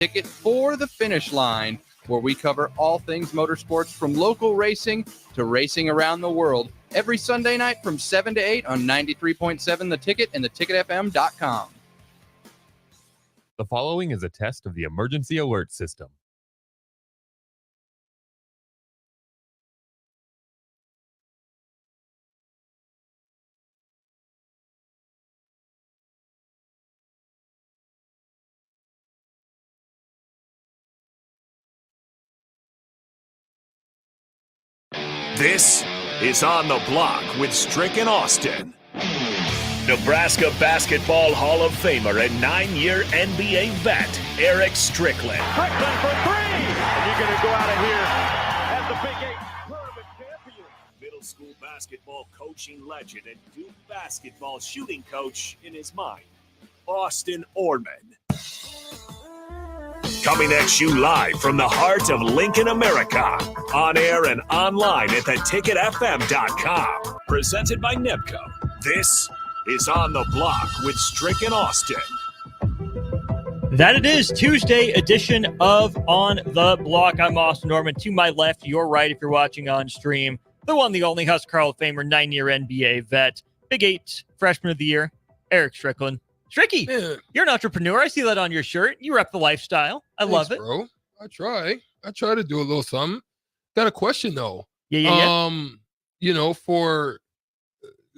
Ticket for the Finish Line, where we cover all things motorsports from local racing to racing around the world. Every Sunday night from 7 to 8 on 93.7 The Ticket and theticketfm.com. The following is a test of the emergency alert system. This is On the Block with Strick and Austin. Nebraska Basketball Hall of Famer and 9-year NBA vet, Eric Strickland. Strickland for three! And you're going to go out of here as the Big 8 tournament champion. Middle school basketball coaching legend and Duke basketball shooting coach in his mind, Austin Orman. Coming at you live from the heart of Lincoln, America. On air and online at theticketfm.com. Presented by Nebco. This is On the Block with Strick and Austin. That it is, Tuesday edition of On the Block. I'm Austin Norman. To my left, your right if you're watching on stream. The one, the only Husker Hall of Famer, 9-year NBA vet, Big 8 Freshman of the Year, Eric Strickland. Stricky, you're an entrepreneur. I see that on your shirt. You rep the lifestyle. Thanks, love it. Bro. I try to do a little something. Got a question though. Yeah. You know, for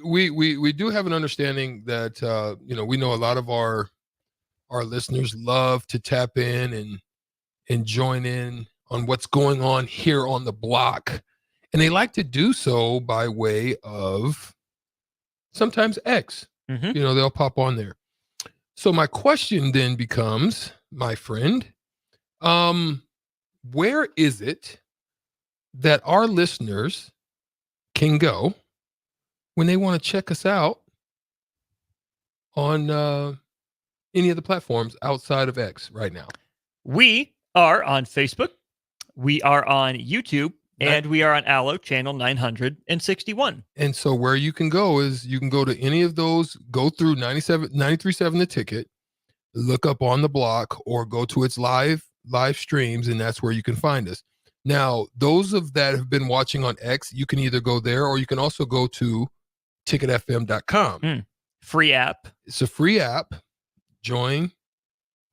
we do have an understanding that we know a lot of our listeners love to tap in and join in on what's going on here on the block. And they like to do so by way of sometimes X. Mm-hmm. You know, they'll pop on there. So my question then becomes, my friend, where is it that our listeners can go when they want to check us out on any of the platforms outside of X right now? We are on Facebook. We are on YouTube. And we are on Allo, channel 961. And so where you can go is you can go to any of those, go through 93.7 The Ticket, look up On the Block, or go to its live streams, and that's where you can find us. Now, those of that have been watching on X, you can either go there or you can also go to ticketfm.com. Free app. It's a free app. Join,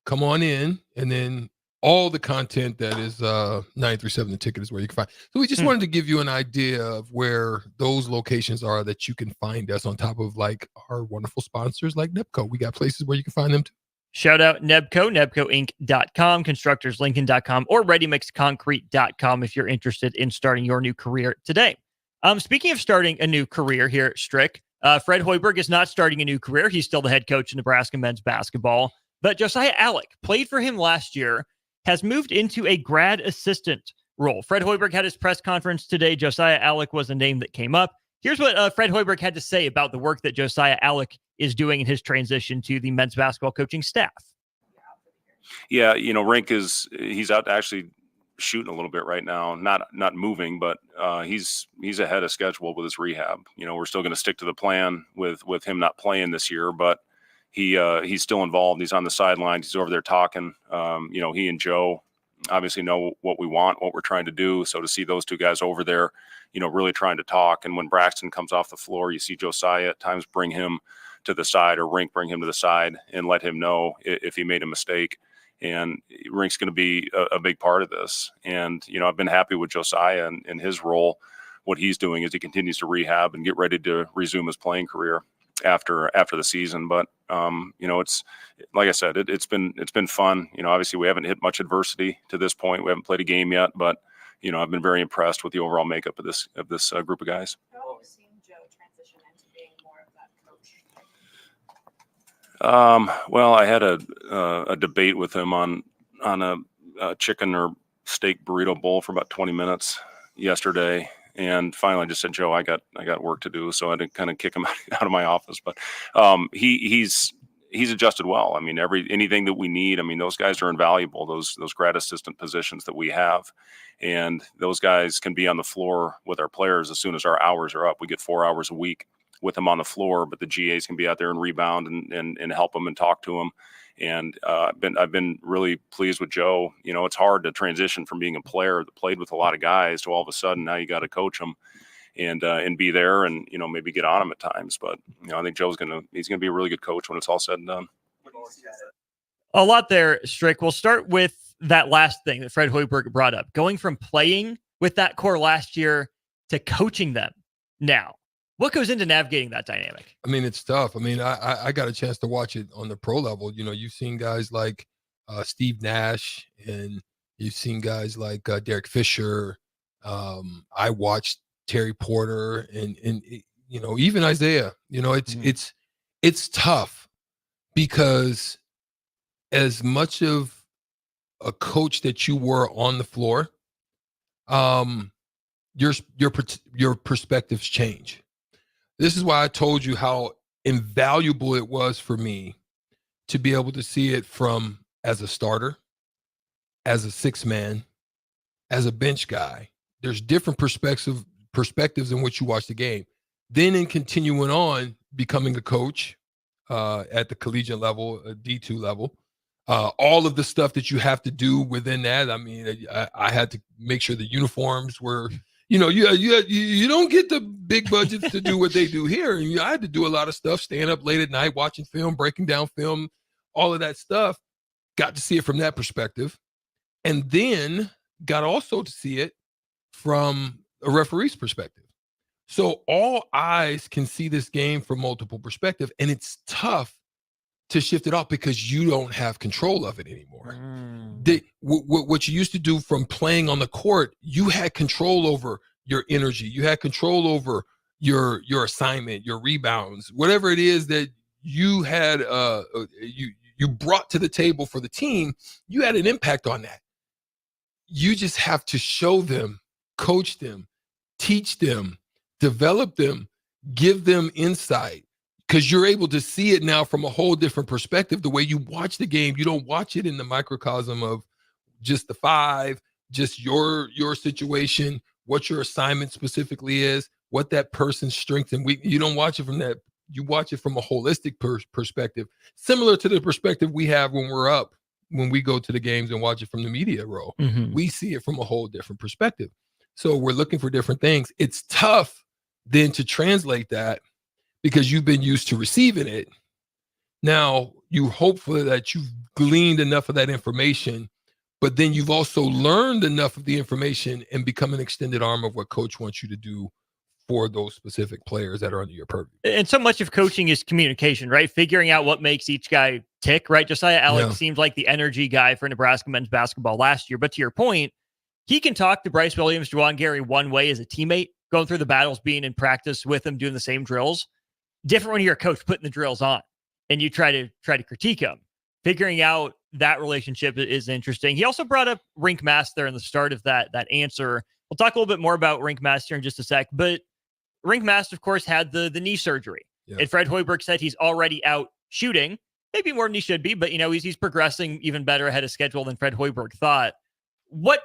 come on in, and then all the content that is 937 The Ticket is where you can find. So we just wanted to give you an idea of where those locations are that you can find us on top of like our wonderful sponsors like Nebco. We got places where you can find them too. Shout out Nebco, nebcoinc.com, constructorslincoln.com, or readymixconcrete.com if you're interested in starting your new career today. Speaking of starting a new career here, Strick, Fred Hoiberg is not starting a new career. He's still the head coach of Nebraska men's basketball. But Josiah Alec played for him last year, has moved into a grad assistant role. Fred Hoiberg had his press conference today. Josiah Alec was a name that came up. Here's what Fred Hoiberg had to say about the work that Josiah Alec is doing in his transition to the men's basketball coaching staff. Yeah, you know, he's out actually shooting a little bit right now, not moving, but he's ahead of schedule with his rehab. You know, we're still going to stick to the plan with him not playing this year, but he's still involved. He's on the sidelines. He's over there talking. He and Joe obviously know what we want, what we're trying to do. So to see those two guys over there, really trying to talk. And when Braxton comes off the floor, you see Josiah at times bring him to the side, or Rink bring him to the side and let him know if he made a mistake. And Rink's going to be a big part of this. And, I've been happy with Josiah and his role. What he's doing is he continues to rehab and get ready to resume his playing career after the season. But it's like I said, it's been fun. Obviously we haven't hit much adversity to this point. We haven't played a game yet, but I've been very impressed with the overall makeup of this group of guys. How have you seen Joe transition into being more of that coach? Well, I had a debate with him on a chicken or steak burrito bowl for about 20 minutes yesterday. And finally, I just said, Joe, I got work to do. So I had to kind of kick him out of my office. But he's adjusted well. I mean, anything that we need. I mean, those guys are invaluable. Those grad assistant positions that we have, and those guys can be on the floor with our players as soon as our hours are up. We get 4 hours a week with them on the floor, but the GAs can be out there and rebound and help them and talk to them. And I've been really pleased with Joe. You know, it's hard to transition from being a player that played with a lot of guys to all of a sudden now you got to coach them and be there and, you know, maybe get on them at times. But, you know, I think he's going to be a really good coach when it's all said and done. A lot there, Strick. We'll start with that last thing that Fred Hoiberg brought up, going from playing with that core last year to coaching them now. What goes into navigating that dynamic? I mean, it's tough. I mean, I got a chance to watch it on the pro level. You know, you've seen guys like Steve Nash, and you've seen guys like Derek Fisher. I watched Terry Porter, and you know, even Isaiah. You know, it's tough because as much of a coach that you were on the floor, your perspectives change. This is why I told you how invaluable it was for me to be able to see it from as a starter, as a sixth man, as a bench guy. There's different perspectives in which you watch the game. Then in continuing on, becoming a coach at the collegiate level, D2 level, all of the stuff that you have to do within that. I mean, I had to make sure the uniforms were, you know, you don't get the big budgets to do what they do here. And I had to do a lot of stuff, staying up late at night, watching film, breaking down film, all of that stuff. Got to see it from that perspective. And then got also to see it from a referee's perspective. So all eyes can see this game from multiple perspectives. And it's tough to shift it off because you don't have control of it anymore. What you used to do from playing on the court, you had control over your energy. You had control over your assignment, your rebounds, whatever it is that you had, you brought to the table for the team. You had an impact on that. You just have to show them, coach them, teach them, develop them, give them insight. Because you're able to see it now from a whole different perspective. The way you watch the game, you don't watch it in the microcosm of just the five, just your situation, what your assignment specifically is, what that person's strength and weakness. You don't watch it from that. You watch it from a holistic perspective, similar to the perspective we have when we're up, when we go to the games and watch it from the media row. Mm-hmm. We see it from a whole different perspective. So we're looking for different things. It's tough then to translate that, because you've been used to receiving it. Now, you hopefully that you've gleaned enough of that information, but then you've also learned enough of the information and become an extended arm of what coach wants you to do for those specific players that are under your purview. And so much of coaching is communication, right? Figuring out what makes each guy tick, right? Josiah Alex seemed like the energy guy for Nebraska men's basketball last year. But to your point, he can talk to Bryce Williams, Juwan Gary one way as a teammate, going through the battles, being in practice with him, doing the same drills. Different when you're a coach putting the drills on and you try to critique them. Figuring out that relationship is interesting. He also brought up Rink Mast there in the start of that answer. We'll talk a little bit more about Rink Mast here in just a sec. But Rink Mast, of course, had the knee surgery. Yeah. And Fred Hoiberg said he's already out shooting. Maybe more than he should be, but, you know, he's progressing even better ahead of schedule than Fred Hoiberg thought. What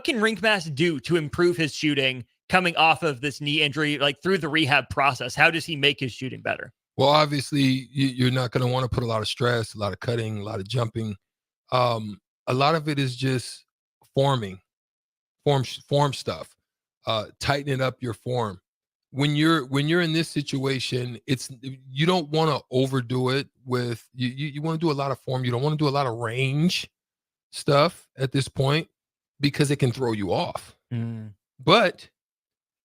can Rink Mast do to improve his shooting coming off of this knee injury, like through the rehab process? How does he make his shooting better? Well, obviously, you're not going to want to put a lot of stress, a lot of cutting, a lot of jumping. A lot of it is just form stuff, tightening up your form. When you're in this situation, you don't want to overdo it with you want to do a lot of form. You don't want to do a lot of range stuff at this point because it can throw you off. But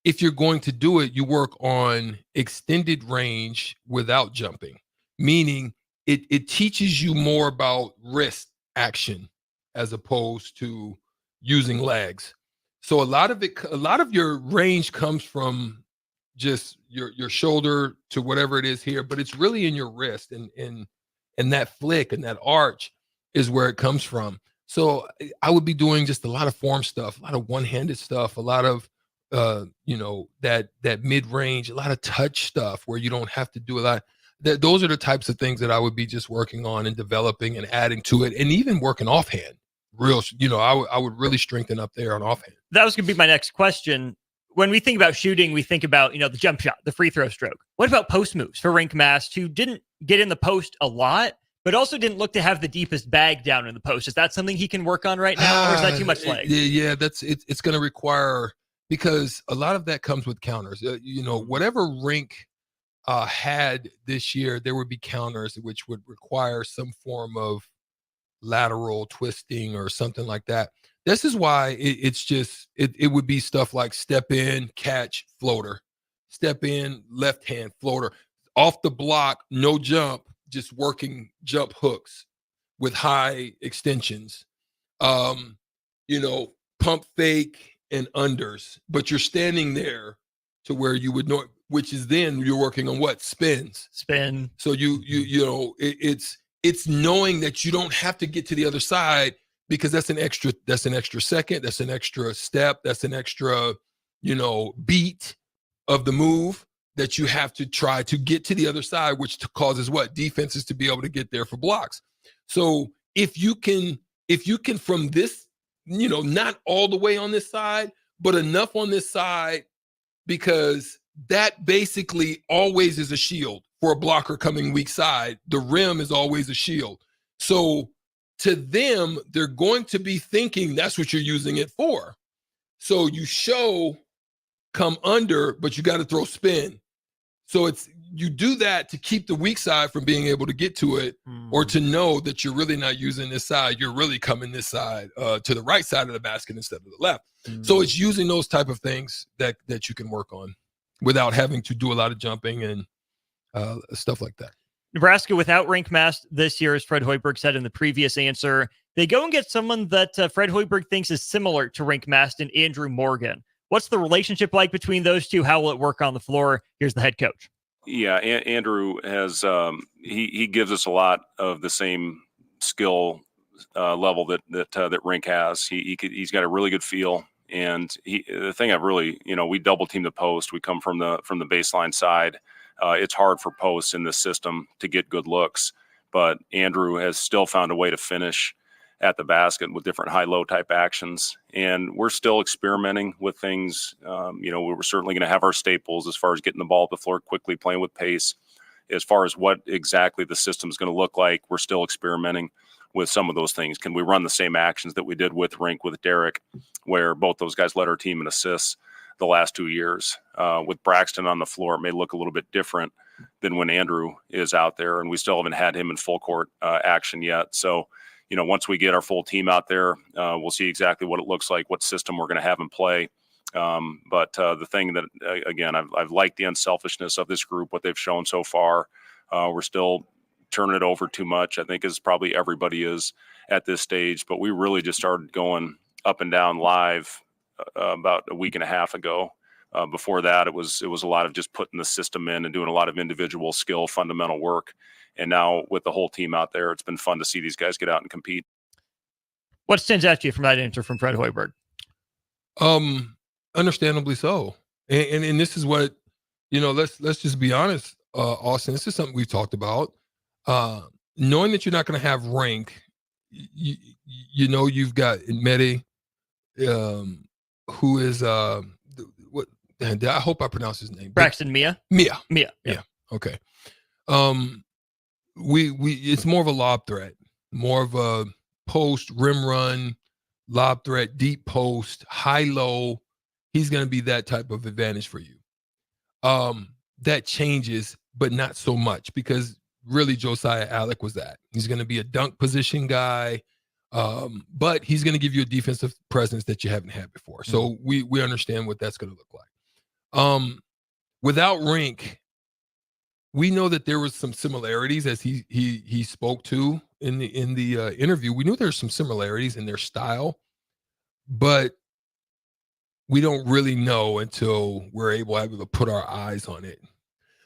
if you're going to do it, you work on extended range without jumping, meaning it teaches you more about wrist action as opposed to using legs. So a lot of your range comes from just your shoulder to whatever it is here, but it's really in your wrist and that flick and that arch is where it comes from. So I would be doing just a lot of form stuff, a lot of one-handed stuff, a lot of that mid-range, a lot of touch stuff where you don't have to do a lot. Those are the types of things that I would be just working on and developing and adding to it, and even working offhand. I would really strengthen up there on offhand. That was going to be my next question. When we think about shooting, we think about, the jump shot, the free throw stroke. What about post moves for Rink Mast, who didn't get in the post a lot, but also didn't look to have the deepest bag down in the post. Is that something he can work on right now, or is that too much leg? Yeah, it's going to require, because a lot of that comes with counters. Whatever Rink had this year, there would be counters which would require some form of lateral twisting or something like that. This is why it would be stuff like step in, catch, floater, step in, left hand, floater, off the block, no jump, just working jump hooks with high extensions, pump fake and unders, but you're standing there to where you would know, which is then you're working on what? Spin. So it's knowing that you don't have to get to the other side, because that's an extra second, that's an extra step, that's an extra, beat of the move that you have to try to get to the other side, which causes what? Defenses to be able to get there for blocks. So if you can from this, not all the way on this side, but enough on this side, because that basically always is a shield for a blocker coming weak side. The rim is always a shield. So to them, they're going to be thinking that's what you're using it for. So you come under, but you got to throw spin. So you do that to keep the weak side from being able to get to it, or to know that you're really not using this side. You're really coming this side to the right side of the basket instead of the left. So it's using those type of things that you can work on without having to do a lot of jumping and stuff like that. Nebraska without Rink Mast this year, as Fred Hoiberg said in the previous answer. They go and get someone that Fred Hoiberg thinks is similar to Rink Mast and Andrew Morgan. What's the relationship like between those two? How will it work on the floor? Here's the head coach. Yeah, Andrew has he gives us a lot of the same skill level that Rink has. He's got a really good feel, and the thing I've really, we double team the post. We come from the baseline side. It's hard for posts in this system to get good looks, but Andrew has still found a way to finish at the basket with different high-low type actions. And we're still experimenting with things. We're certainly going to have our staples as far as getting the ball at the floor quickly, playing with pace. As far as what exactly the system is going to look like, we're still experimenting with some of those things. Can we run the same actions that we did with Rink, with Derek, where both those guys led our team in assists the last 2 years? With Braxton on the floor, it may look a little bit different than when Andrew is out there, and we still haven't had him in full court action yet. So, once we get our full team out there, we'll see exactly what it looks like, what system we're going to have in play. But the thing that, again, I've liked the unselfishness of this group, what they've shown so far. We're still turning it over too much, I think, as probably everybody is at this stage. But we really just started going up and down live about a week and a half ago. Before that, it was a lot of just putting the system in and doing a lot of individual skill, fundamental work. And now with the whole team out there, it's been fun to see these guys get out and compete. What stands out to you from that answer from Fred Hoiberg? Understandably so. And this is what, let's just be honest, Austin, this is something we've talked about. Knowing that you're not going to have Rink, you've got Medi, who is, I hope I pronounced his name. Braxton Mia. Okay. It's more of a lob threat, more of a post, rim run, lob threat, deep post, high low. He's going to be that type of advantage for you. That changes, but not so much, because really Josiah Alec was that. He's going to be a dunk position guy, but he's going to give you a defensive presence that you haven't had before. So we understand what that's going to look like. Without Rink, we know that there was some similarities, as he spoke to in the interview. We knew there's some similarities in their style, but we don't really know until we're able to put our eyes on it.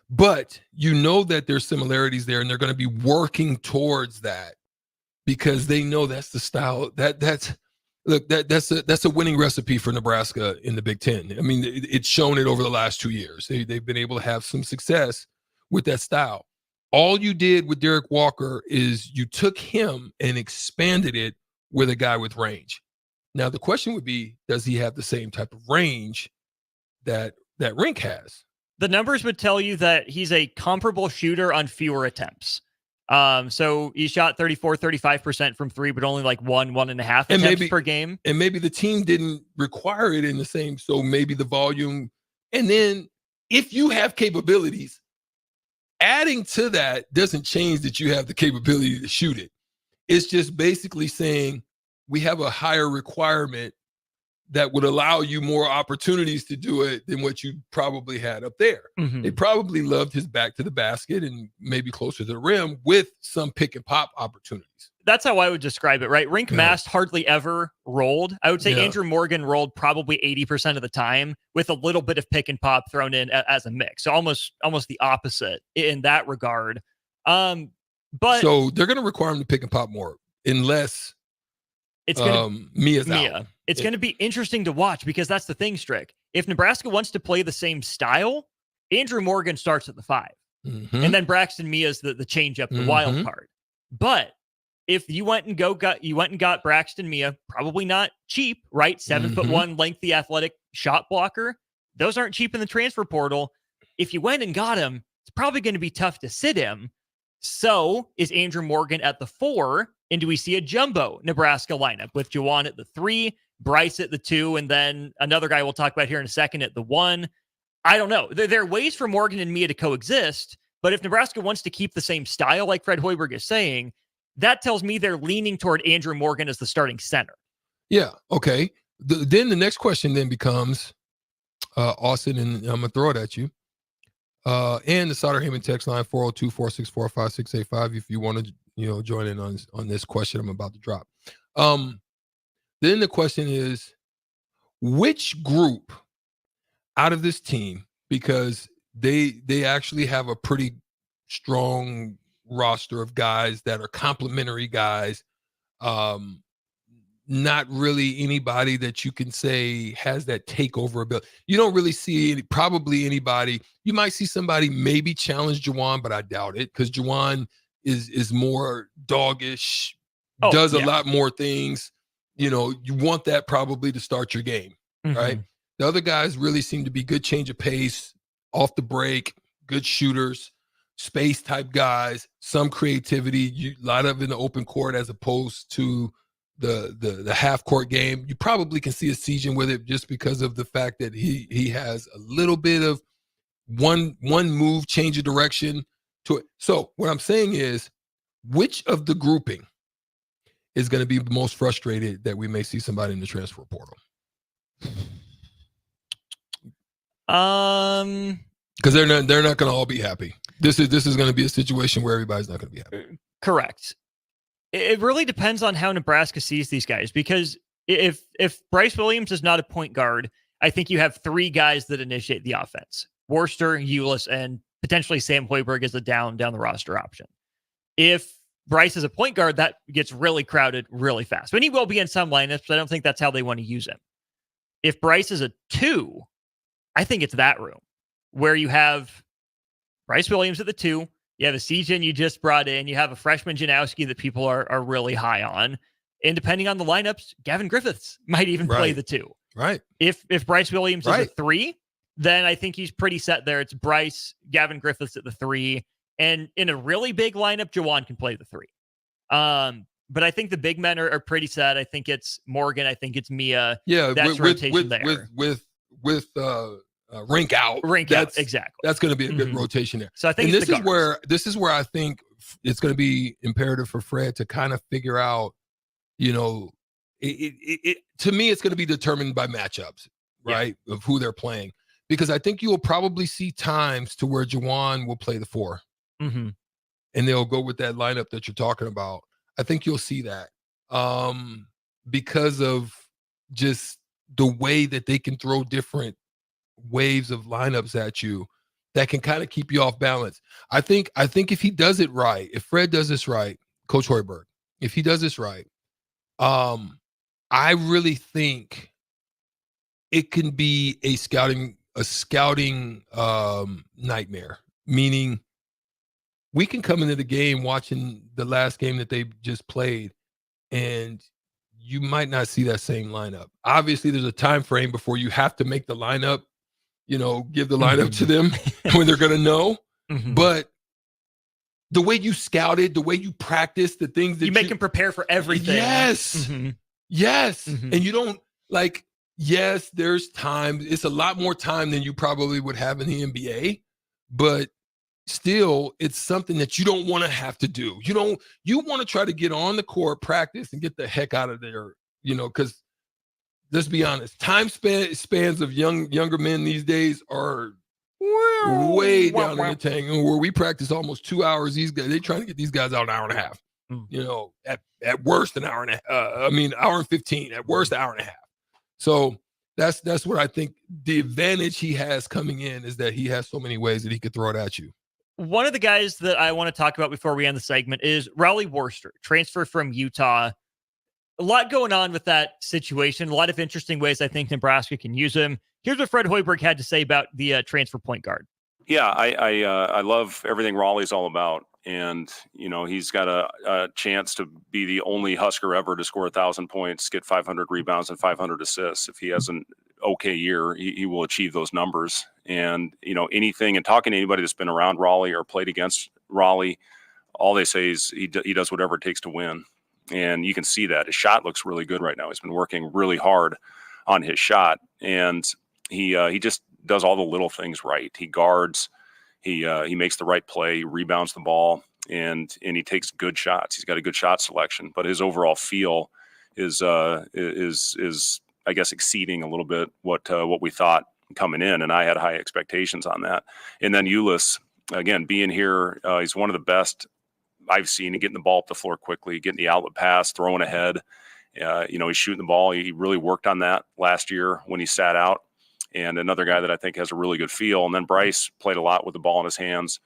But that there's similarities there, and they're going to be working towards that, because they know that's the style that's a winning recipe for Nebraska in the Big Ten. I mean, it's shown it over the last 2 years. They've been able to have some success with that style. All you did with Derek Walker is you took him and expanded it with a guy with range. Now, the question would be, does he have the same type of range that Rink has? The numbers would tell you that he's a comparable shooter on fewer attempts. So he shot 35% from three, but only like 1.5 attempts per game. And maybe the team didn't require it in the same. So maybe the volume. And then if you have capabilities, adding to that doesn't change that you have the capability to shoot it. It's just basically saying we have a higher requirement that would allow you more opportunities to do it than what you probably had up there. Mm-hmm. They probably loved his back to the basket and maybe closer to the rim with some pick and pop opportunities. That's how I would describe it, right? Rink Mast hardly ever rolled. I would say Andrew Morgan rolled probably 80% of the time with a little bit of pick and pop thrown in as a mix. So almost the opposite in that regard. But so they're going to require him to pick and pop more unless it's going Mia's out. It's going to be interesting to watch because that's the thing, Strick. If Nebraska wants to play the same style, Andrew Morgan starts at the 5. Mm-hmm. And then Braxton Mia's the change up, the wild card. But if you went and got Braxton Mia, probably not cheap, right? 7'1", lengthy, athletic shot blocker. Those aren't cheap in the transfer portal. If you went and got him, it's probably going to be tough to sit him. So is Andrew Morgan at the 4? And do we see a jumbo Nebraska lineup with Juwan at the 3, Bryce at the 2, and then another guy we'll talk about here in a second at the 1? I don't know. There are ways for Morgan and Mia to coexist, but if Nebraska wants to keep the same style, like Fred Hoiberg is saying, that tells me they're leaning toward Andrew Morgan as the starting center. Yeah, okay. Then the next question then becomes, Austin, and I'm going to throw it at you, and the Sauter Heyman text line, 402-464-5685, if you want to join in on this question I'm about to drop. Then the question is, which group out of this team, because they actually have a pretty strong roster of guys that are complementary guys, not really anybody that you can say has that takeover ability. You don't really see probably anybody. You might see somebody maybe challenge Juwan, but I doubt it, because Juwan is more doggish, does a lot more things. You want that probably to start your game, right? The other guys really seem to be good change of pace, off the break, good shooters, space type guys, some creativity, a lot of in the open court as opposed to the half court game. You probably can see a season with it just because of the fact that he has a little bit of one move, change of direction to it. So what I'm saying is, which of the grouping is going to be the most frustrated that we may see somebody in the transfer portal? Because they're not going to all be happy. This is going to be a situation where everybody's not going to be happy. Correct. It really depends on how Nebraska sees these guys, because if Bryce Williams is not a point guard, I think you have 3 guys that initiate the offense: Worcester, Ulis, and potentially Sam Hoiberg as a down the roster option. If Bryce is a point guard, that gets really crowded really fast. But he will be in some lineups, but I don't think that's how they want to use him. If Bryce is a 2, I think it's that room where you have Bryce Williams at the 2. You have a Sejan you just brought in. You have a freshman Janowski that people are really high on. And depending on the lineups, Gavin Griffiths might even play the 2. Right. If Bryce Williams is a 3, then I think he's pretty set there. It's Bryce, Gavin Griffiths at the 3. And in a really big lineup, Juwan can play the 3. But I think the big men are pretty set. I think it's Morgan. I think it's Mia. Yeah, that's rotation there. With Rink out. Exactly. That's going to be a good rotation there. So I think this is where I think it's going to be imperative for Fred to kind of figure out, to me, it's going to be determined by matchups, right? Of who they're playing. Because I think you will probably see times to where Juwan will play the 4. Mm-hmm. And they'll go with that lineup that you're talking about. I think you'll see that because of just the way that they can throw different waves of lineups at you that can kind of keep you off balance. I think if he does it right, if Fred does this right, Coach Hoiberg, if he does this right, I really think it can be a scouting nightmare. Meaning, we can come into the game watching the last game that they just played, and you might not see that same lineup. Obviously, there's a time frame before you have to make the lineup, give the lineup to them when they're going to know. But the way you scouted, the way you practiced, the things that you make him prepare for everything. Yes. Mm-hmm. Yes. Mm-hmm. And you don't yes, there's time. It's a lot more time than you probably would have in the NBA, but still it's something that you don't want to have to do. You want to try to get on the court, practice, and get the heck out of there, because let's be honest, time spans of younger men these days are way down in the tank. Where we practice almost 2 hours, these guys, they're trying to get these guys out an hour and a half. At worst an hour and hour and 15, at worst hour and a half. So that's what I think the advantage he has coming in is that he has so many ways that he could throw it at you. One of the guys that I want to talk about before we end the segment is Raleigh Worcester, transfer from Utah. A lot going on with that situation. A lot of interesting ways I think Nebraska can use him. Here's what Fred Hoiberg had to say about the transfer point guard. Yeah, I love everything Raleigh's all about. And, he's got a chance to be the only Husker ever to score 1,000 points, get 500 rebounds and 500 assists. If he has an okay year, he will achieve those numbers. And, anything, and talking to anybody that's been around Raleigh or played against Raleigh, all they say is he does whatever it takes to win. And you can see that. His shot looks really good right now. He's been working really hard on his shot. And he just does all the little things right. He guards. He makes the right play, rebounds the ball, and he takes good shots. He's got a good shot selection, but his overall feel is I guess exceeding a little bit what we thought coming in, and I had high expectations on that. And then Ulis, again, being here, he's one of the best I've seen. Getting the ball up the floor quickly, getting the outlet pass, throwing ahead. He's shooting the ball. He really worked on that last year when he sat out. And another guy that I think has a really good feel. And then Bryce played a lot with the ball in his hands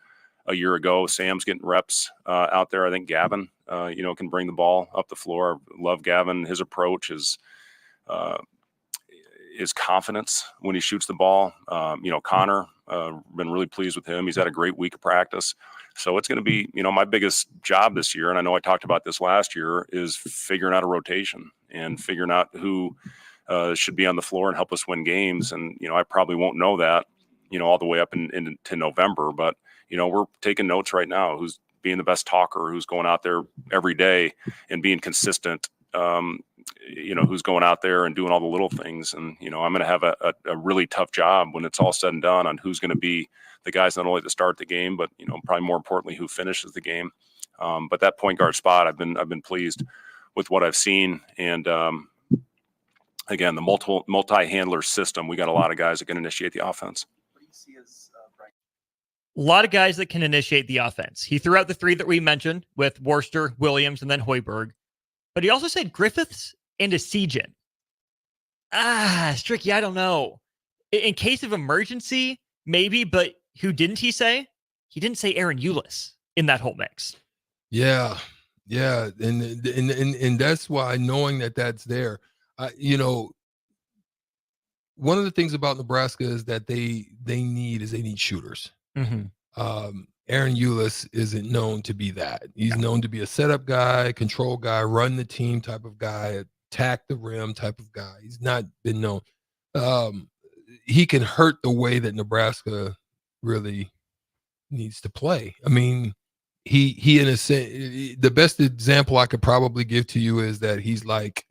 a year ago. Sam's getting reps out there. I think Gavin, can bring the ball up the floor. Love Gavin. His approach, his confidence when he shoots the ball. Connor, been really pleased with him. He's had a great week of practice. So it's going to be, my biggest job this year, and I know I talked about this last year, is figuring out a rotation and figuring out who should be on the floor and help us win games. And, I probably won't know that, all the way up into November, but, we're taking notes right now. Who's being the best talker, who's going out there every day and being consistent, who's going out there and doing all the little things. And, I'm going to have a really tough job when it's all said and done on who's going to be the guys not only to start the game, but, probably more importantly, who finishes the game. But that point guard spot, I've been pleased with what I've seen. And, again, the multi-handler system, we got a lot of guys that can initiate the offense. A lot of guys that can initiate the offense. He threw out the three that we mentioned with Worcester, Williams, and then Hoiberg. But he also said Griffiths and Esijan. Strick, I don't know. In case of emergency, maybe, but who didn't he say? He didn't say Aaron Ulis in that whole mix. Yeah. And that's why, knowing that that's there, one of the things about Nebraska is that they need shooters. Mm-hmm. Aaron Ulis isn't known to be that. He's known to be a setup guy, control guy, run the team type of guy, attack the rim type of guy. He's not been known. He can hurt the way that Nebraska really needs to play. I mean, he in a sense, the best example I could probably give to you is that he's like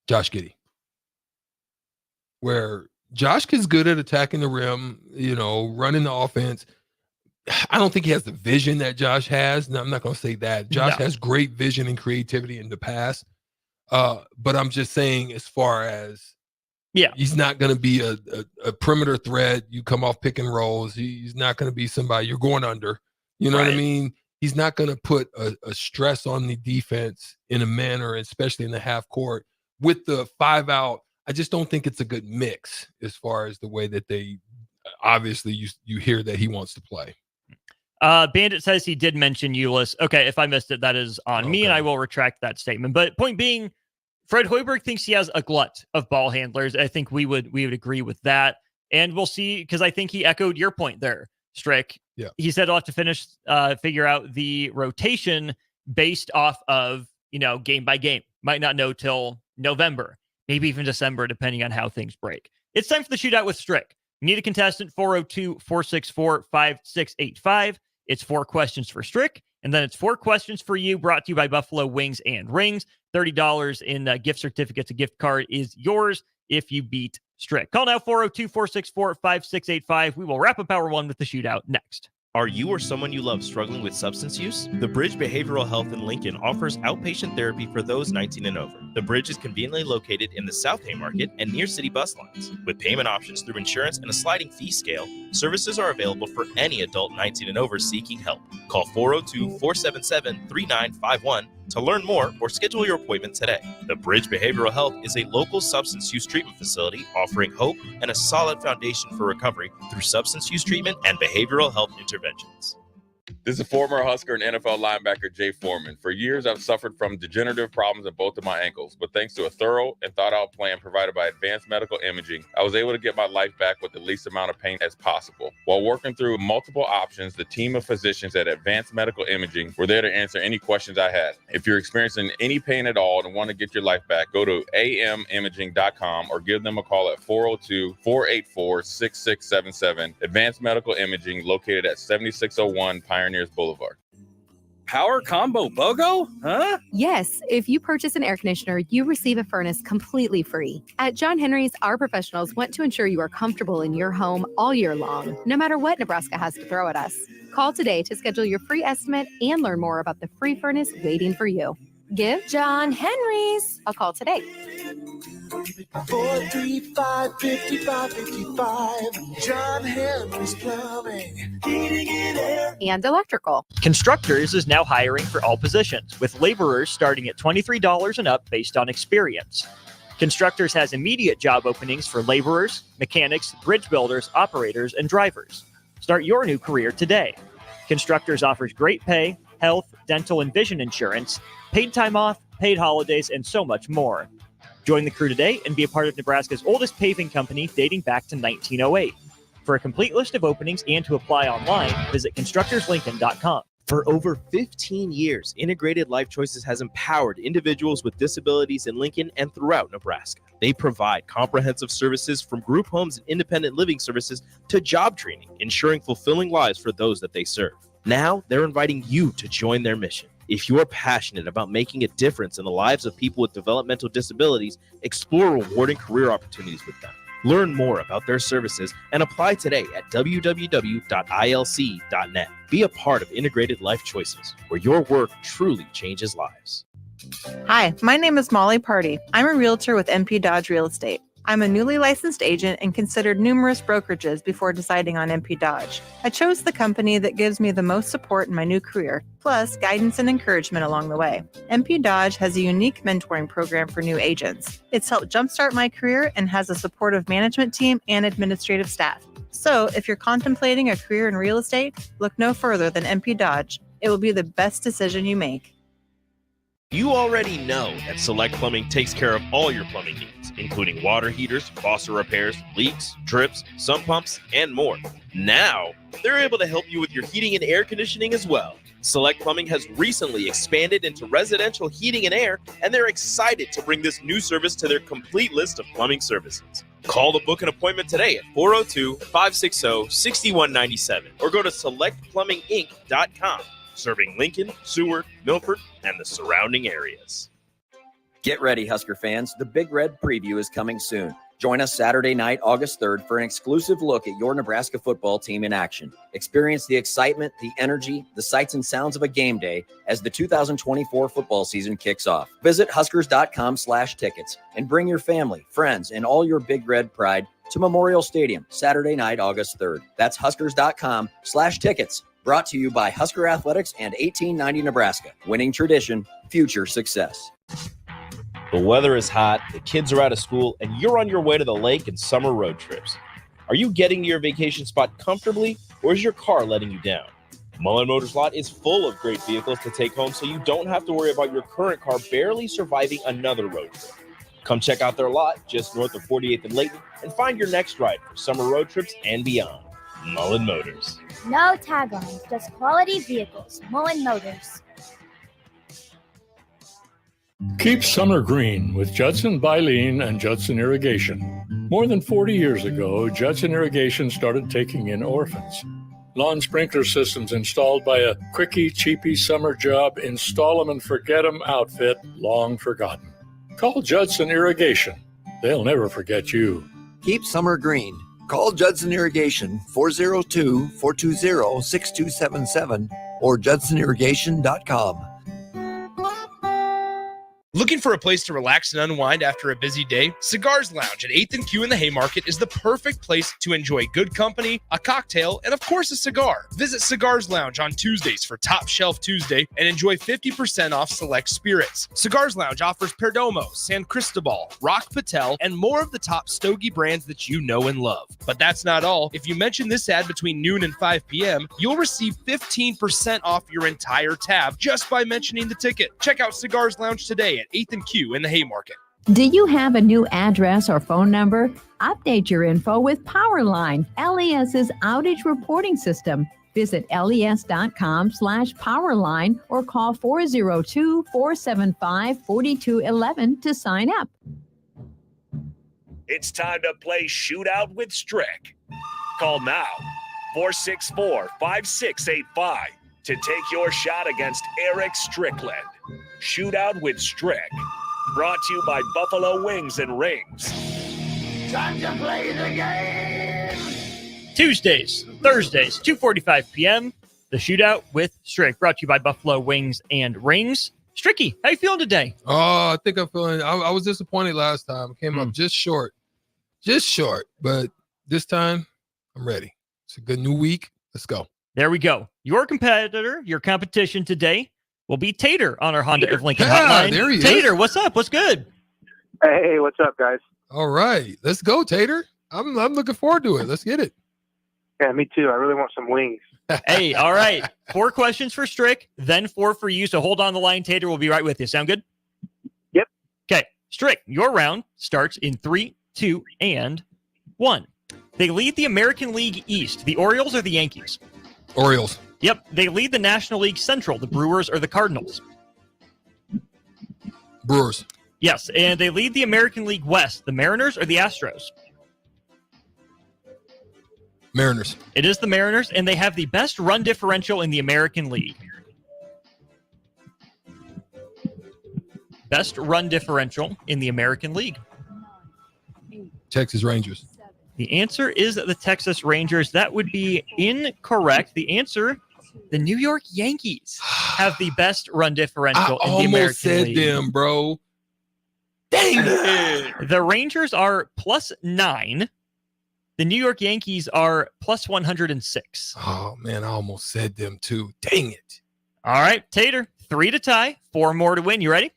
Josh Giddey, where Josh is good at attacking the rim, running the offense. I don't think he has the vision that Josh has. No, I'm not going to say that. Josh has great vision and creativity in the pass. But I'm just saying, as far as, he's not going to be a perimeter threat. You come off pick and rolls. He's not going to be somebody you're going under. You know what I mean? He's not going to put a stress on the defense in a manner, especially in the half court with the 5 out. I just don't think it's a good mix as far as the way that they obviously you hear that he wants to play. Bandit says he did mention Ulis. Okay, if I missed it, that is on me, and I will retract that statement. But point being, Fred Hoiberg thinks he has a glut of ball handlers. I think we would agree with that. And we'll see, because I think he echoed your point there, Strick. Yeah. He said he'll have to figure out the rotation based off of, game by game. Might not know till November, maybe even December, depending on how things break. It's time for the shootout with Strick. Need a contestant, 402-464-5685. It's 4 questions for Strick, and then it's 4 questions for you, brought to you by Buffalo Wings and Rings. $30 in gift certificates. A gift card is yours if you beat Strick. Call now, 402-464-5685. We will wrap up Hour 1 with the shootout next. Are you or someone you love struggling with substance use? The Bridge Behavioral Health in Lincoln offers outpatient therapy for those 19 and over. The Bridge is conveniently located in the South Haymarket and near city bus lines. With payment options through insurance and a sliding fee scale, services are available for any adult 19 and over seeking help. Call 402-477-3951 to learn more or schedule your appointment today. The Bridge Behavioral Health is a local substance use treatment facility offering hope and a solid foundation for recovery through substance use treatment and behavioral health interventions. This is former Husker and NFL linebacker Jay Foreman. For years, I've suffered from degenerative problems in both of my ankles, but thanks to a thorough and thought-out plan provided by Advanced Medical Imaging, I was able to get my life back with the least amount of pain as possible. While working through multiple options, the team of physicians at Advanced Medical Imaging were there to answer any questions I had. If you're experiencing any pain at all and want to get your life back, go to amimaging.com or give them a call at 402-484-6677. Advanced Medical Imaging, located at 7601 Pioneers Boulevard. Power combo BOGO? Huh? Yes, if you purchase an air conditioner, you receive a furnace completely free. At John Henry's, our professionals want to ensure you are comfortable in your home all year long, no matter what Nebraska has to throw at us. Call today to schedule your free estimate and learn more about the free furnace waiting for you. Give John Henry's a call today. 435-5555. John Henry's Plumbing, Heating and Air, and Electrical. Constructors is now hiring for all positions, with laborers starting at $23 and up based on experience. Constructors has immediate job openings for laborers, mechanics, bridge builders, operators, and drivers. Start your new career today. Constructors offers great pay, health, dental, and vision insurance, paid time off, paid holidays, and so much more. Join the crew today and be a part of Nebraska's oldest paving company dating back to 1908. For a complete list of openings and to apply online, visit constructorslincoln.com. For over 15 years, Integrated Life Choices has empowered individuals with disabilities in Lincoln and throughout Nebraska. They provide comprehensive services from group homes and independent living services to job training, ensuring fulfilling lives for those that they serve. Now, they're inviting you to join their mission. If you are passionate about making a difference in the lives of people with developmental disabilities, explore rewarding career opportunities with them. Learn more about their services and apply today at www.ilc.net. Be a part of Integrated Life Choices, where your work truly changes lives. Hi, my name is Molly Party. I'm a realtor with MP Dodge Real Estate. I'm a newly licensed agent and considered numerous brokerages before deciding on MP Dodge. I chose the company that gives me the most support in my new career, plus guidance and encouragement along the way. MP Dodge has a unique mentoring program for new agents. It's helped jumpstart my career and has a supportive management team and administrative staff. So if you're contemplating a career in real estate, look no further than MP Dodge. It will be the best decision you make. You already know that Select Plumbing takes care of all your plumbing needs, including water heaters, faucet repairs, leaks, drips, sump pumps, and more. Now, they're able to help you with your heating and air conditioning as well. Select Plumbing has recently expanded into residential heating and air, and they're excited to bring this new service to their complete list of plumbing services. Call to book an appointment today at 402-560-6197 or go to selectplumbinginc.com. Serving Lincoln, Seward, Milford, and the surrounding areas. Get ready, Husker fans. The Big Red Preview is coming soon. Join us Saturday night, August 3rd, for an exclusive look at your Nebraska football team in action. Experience the excitement, the energy, the sights and sounds of a game day as the 2024 football season kicks off. Visit Huskers.com/tickets and bring your family, friends, and all your Big Red pride to Memorial Stadium Saturday night, August 3rd. That's Huskers.com/tickets. Brought to you by Husker Athletics and 1890 Nebraska. Winning tradition, future success. The weather is hot, the kids are out of school, and you're on your way to the lake and summer road trips. Are you getting to your vacation spot comfortably, or is your car letting you down? Mullen Motors Lot is full of great vehicles to take home, so you don't have to worry about your current car barely surviving another road trip. Come check out their lot just north of 48th and Layton and find your next ride for summer road trips and beyond. Mullen Motors. No taglines, just quality vehicles. Mullen Motors. Keep summer green with Judson Baleen and Judson Irrigation. More than 40 years ago, Judson Irrigation started taking in orphans. Lawn sprinkler systems installed by a quickie, cheapy summer job, install 'em and forget 'em outfit, long forgotten. Call Judson Irrigation. They'll never forget you. Keep summer green. Call Judson Irrigation 402-420-6277 or judsonirrigation.com. Looking for a place to relax and unwind after a busy day? Cigars Lounge at 8th and Q in the Haymarket is the perfect place to enjoy good company, a cocktail, and of course a cigar. Visit Cigars Lounge on Tuesdays for Top Shelf Tuesday and enjoy 50% off select spirits. Cigars Lounge offers Perdomo, San Cristobal, Rock Patel, and more of the top stogie brands that you know and love. But that's not all. If you mention this ad between noon and 5 p.m., you'll receive 15% off your entire tab just by mentioning the ticket. Check out Cigars Lounge today at 8th and Q in the Haymarket. Do you have a new address or phone number? Update your info with Powerline, LES's outage reporting system. Visit les.com/powerline or call 402-475-4211 to sign up. It's time to play Shootout with Strick. Call now, 464-5685, to take your shot against Eric Strickland. Shootout with Strick. Brought to you by Buffalo Wings and Rings. Time to play the game. Tuesdays, Thursdays, 2:45 p.m. The Shootout with Strick, brought to you by Buffalo Wings and Rings. Stricky, how you feeling today? Oh, I think I'm feeling. I was disappointed last time. Came up just short, but this time I'm ready. It's a good new week. Let's go. There we go. Your competition today will be Tater on our Honda of Lincoln hotline. There he is. Tater, what's up? What's good? Hey, what's up, guys? All right, let's go, Tater. I'm looking forward to it. Let's get it. Yeah, me too. I really want some wings. Hey, all right. 4 questions for Strick, then 4 for you. So hold on the line, Tater. We'll be right with you. Sound good? Yep. Okay. Strick, your round starts in 3, 2, and 1. They lead the American League East, the Orioles or the Yankees? Orioles. Yep. They lead the National League Central, the Brewers or the Cardinals? Brewers. Yes. And they lead the American League West, the Mariners or the Astros? Mariners. It is the Mariners, and they have the best run differential in the American League. Best run differential in the American League. Texas Rangers. The answer is the Texas Rangers. That would be incorrect. The answer, the New York Yankees have the best run differential in the American League. I almost said them, bro. Dang it. The Rangers are +9. The New York Yankees are +106. Oh, man, I almost said them too. Dang it. All right, Tater, 3 to tie, 4 more to win. You ready?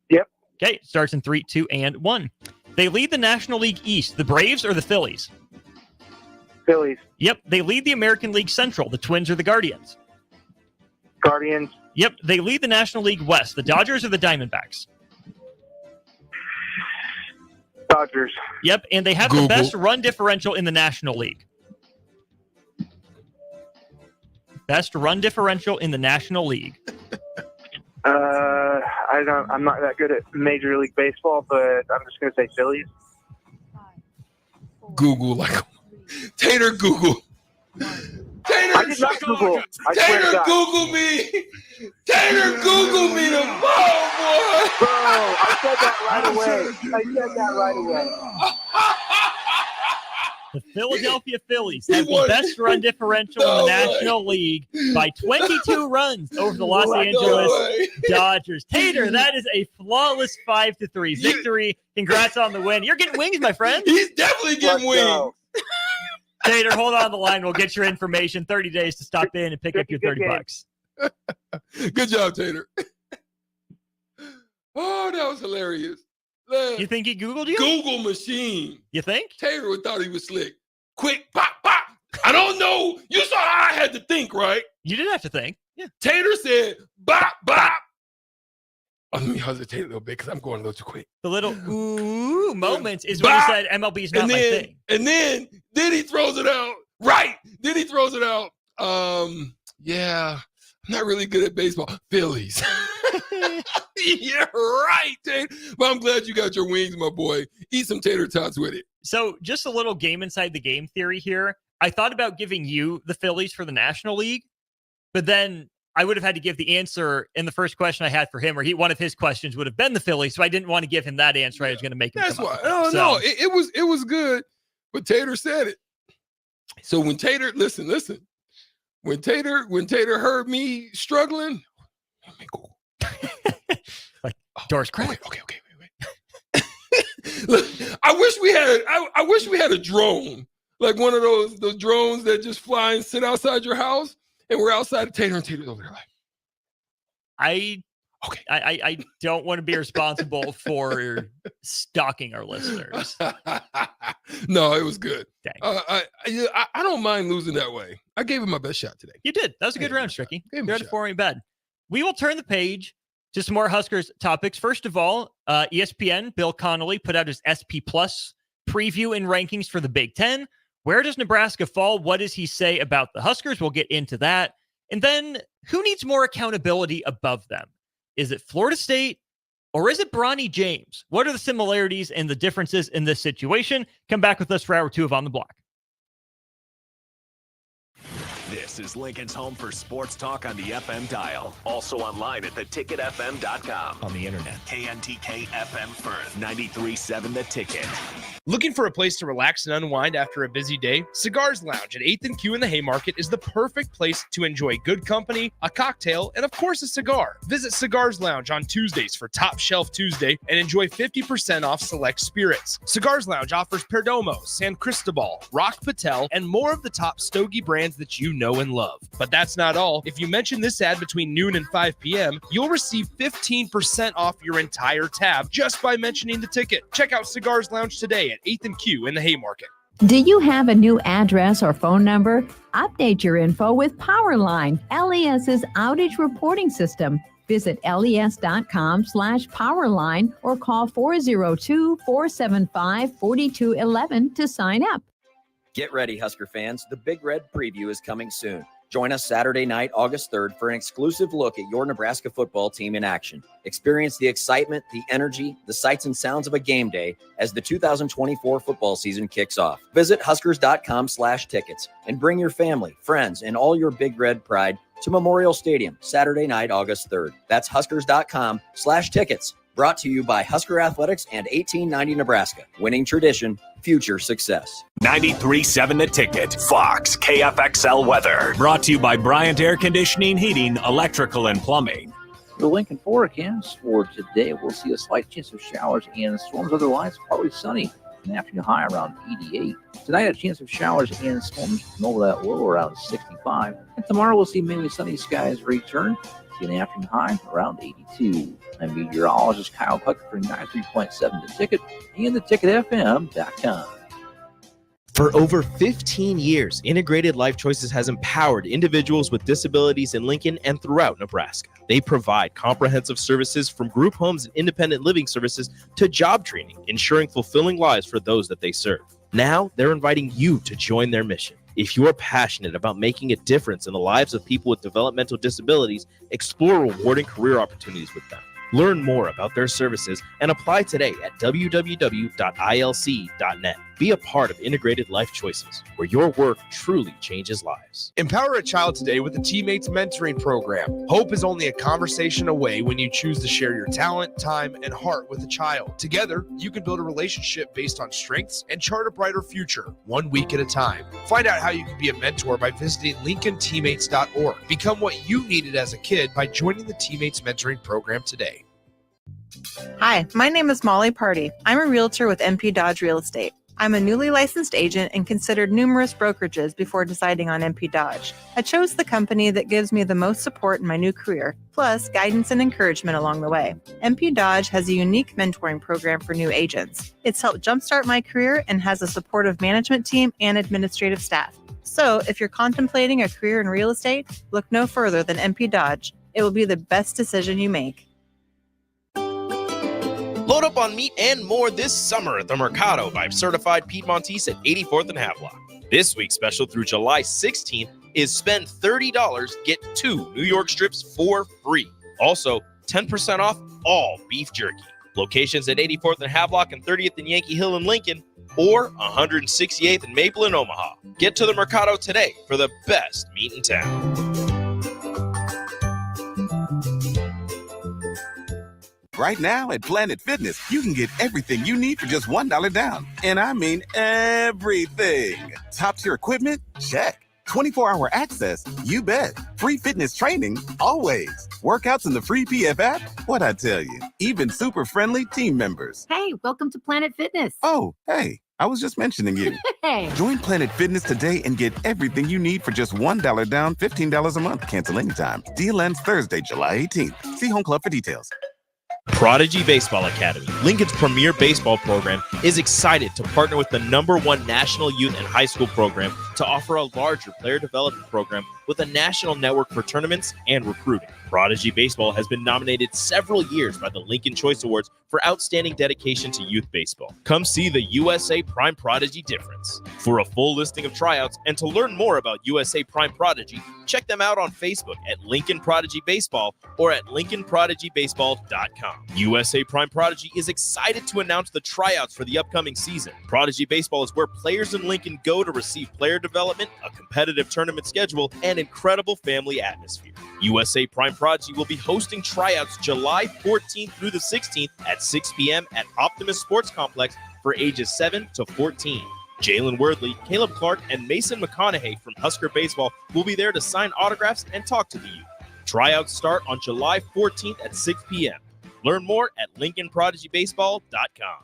Yep. Okay, starts in 3, 2, and 1. They lead the National League East, the Braves or the Phillies? Phillies. Yep, they lead the American League Central, the Twins or the Guardians? Guardians. Yep, they lead the National League West, the Dodgers or the Diamondbacks? Dodgers. Yep, and they have the best run differential in the National League. Best run differential in the National League. I'm not that good at Major League Baseball, but I'm just going to say Phillies. Google Tater Google. Tater, I did not Google. I swear to Tater God. Google me. Tater Google me the ball, boy. Bro, I said that right away. The Philadelphia Phillies have the best run differential in the National League by 22 runs over the Los Angeles Dodgers. Tater, that is a flawless 5-3 victory. Congrats on the win. You're getting wings, my friend. He's definitely getting wings. Tater, hold on the line. We'll get your information. 30 days to stop in and pick up your $30. Good job, Tater. Oh, that was hilarious. Man, you think he Googled you? Google machine. You think? Tater would thought he was slick. Quick, pop, pop. I don't know. You saw how I had to think, right? You didn't have to think. Yeah. Tater said, bop, bop. Let me hesitate a little bit because I'm going a little too quick. The little ooh moment is when he said MLB is not my thing. And then he throws it out. Right. Then he throws it out. Yeah, I'm not really good at baseball. Phillies. Yeah, right, Tater. But I'm glad you got your wings, my boy. Eat some tater tots with it. So just a little game inside the game theory here. I thought about giving you the Phillies for the National League, but then I would have had to give the answer in the first question I had for him, or one of his questions would have been the Phillies. So I didn't want to give him that answer. I was going to make him. That's why. No, it was good, but Tater said it. So when Tater, listen, when Tater heard me struggling, let me go. Like doors cracked. Okay. Look, I wish we had a drone, like one of those drones that just fly and sit outside your house, and we're outside of Tater, and Tater's over there like, I don't want to be responsible for stalking our listeners. No, it was good. I don't mind losing that way. I gave it my best shot today. You did. That was a good round, Stricky. You're at 4 ain't bad. We will turn the page to some more Huskers topics. First of all, ESPN, Bill Connolly put out his SP Plus preview and rankings for the Big Ten. Where does Nebraska fall? What does he say about the Huskers? We'll get into that. And then who needs more accountability above them? Is it Florida State or is it Bronny James? What are the similarities and the differences in this situation? Come back with us for hour 2 of On the Block. This is Lincoln's home for sports talk on the FM dial. Also online at theticketfm.com. On the internet. KNTK FM Firth, 93.7 The Ticket. Looking for a place to relax and unwind after a busy day? Cigars Lounge at 8th and Q in the Haymarket is the perfect place to enjoy good company, a cocktail, and of course a cigar. Visit Cigars Lounge on Tuesdays for Top Shelf Tuesday and enjoy 50% off select spirits. Cigars Lounge offers Perdomo, San Cristobal, Rock Patel, and more of the top stogie brands that you know and love. But that's not all. If you mention this ad between noon and 5 p.m., you'll receive 15% off your entire tab just by mentioning the ticket. Check out Cigars Lounge today at 8th and Q in the Haymarket. Do you have a new address or phone number? Update your info with Powerline, LES's outage reporting system. Visit les.com/powerline or call 402-475-4211 to sign up. Get ready, Husker fans. The Big Red Preview is coming soon. Join us Saturday night, August 3rd, for an exclusive look at your Nebraska football team in action. Experience the excitement, the energy, the sights and sounds of a game day as the 2024 football season kicks off. Visit huskers.com/tickets and bring your family, friends, and all your Big Red pride to Memorial Stadium Saturday night, August 3rd. That's huskers.com/tickets. Brought to you by Husker Athletics and 1890 Nebraska. Winning tradition, future success. 93.7 The Ticket. Fox KFXL weather. Brought to you by Bryant Air Conditioning, Heating, Electrical, and Plumbing. The Lincoln forecast for today, we'll see a slight chance of showers and storms. Otherwise, partly sunny. An afternoon high around 88. Tonight, a chance of showers and storms over that low around 65. And tomorrow, we'll see mainly sunny skies return. See an afternoon high around 82. I'm meteorologist Kyle Puck for 93.7 The Ticket and theticketfm.com. For over 15 years, Integrated Life Choices has empowered individuals with disabilities in Lincoln and throughout Nebraska. They provide comprehensive services from group homes and independent living services to job training, ensuring fulfilling lives for those that they serve. Now, they're inviting you to join their mission. If you're passionate about making a difference in the lives of people with developmental disabilities, explore rewarding career opportunities with them. Learn more about their services and apply today at www.ilc.net. Be a part of Integrated Life Choices, where your work truly changes lives. Empower a child today with the Teammates Mentoring Program. Hope is only a conversation away when you choose to share your talent, time, and heart with a child. Together, you can build a relationship based on strengths and chart a brighter future, 1 week at a time. Find out how you can be a mentor by visiting LincolnTeammates.org. Become what you needed as a kid by joining the Teammates Mentoring Program today. Hi, my name is Molly Party. I'm a realtor with MP Dodge Real Estate. I'm a newly licensed agent and considered numerous brokerages before deciding on MP Dodge. I chose the company that gives me the most support in my new career, plus guidance and encouragement along the way. MP Dodge has a unique mentoring program for new agents. It's helped jumpstart my career and has a supportive management team and administrative staff. So if you're contemplating a career in real estate, look no further than MP Dodge. It will be the best decision you make. Load up on meat and more this summer at the Mercado by Certified Piedmontese at 84th and Havelock. This week's special through July 16th is spend $30, get 2 New York strips for free. Also, 10% off all beef jerky. Locations at 84th and Havelock and 30th and Yankee Hill in Lincoln, or 168th and Maple in Omaha. Get to the Mercado today for the best meat in town. Right now at Planet Fitness, you can get everything you need for just $1 down. And I mean everything. Top-tier equipment? Check. 24-hour access? You bet. Free fitness training? Always. Workouts in the free PF app? What'd I tell you? Even super friendly team members. Hey, welcome to Planet Fitness. Oh, hey, I was just mentioning you. Hey. Join Planet Fitness today and get everything you need for just $1 down, $15 a month. Cancel anytime. Deal ends Thursday, July 18th. See Home Club for details. Prodigy Baseball Academy, Lincoln's premier baseball program, is excited to partner with the #1 national youth and high school program to offer a larger player development program with a national network for tournaments and recruiting. Prodigy Baseball has been nominated several years by the Lincoln Choice Awards for outstanding dedication to youth baseball. Come see the USA Prime Prodigy difference. For a full listing of tryouts and to learn more about USA Prime Prodigy, check them out on Facebook at Lincoln Prodigy Baseball or at LincolnProdigyBaseball.com. USA Prime Prodigy is excited to announce the tryouts for the upcoming season. Prodigy Baseball is where players in Lincoln go to receive player development, a competitive tournament schedule, and incredible family atmosphere. USA Prime Prodigy will be hosting tryouts July 14th through the 16th at 6 p.m. at Optimus Sports Complex for ages 7 to 14. Jalen Wordley, Caleb Clark, and Mason McConaughey from Husker Baseball will be there to sign autographs and talk to the youth. Tryouts start on July 14th at 6 p.m. Learn more at LincolnProdigybaseball.com.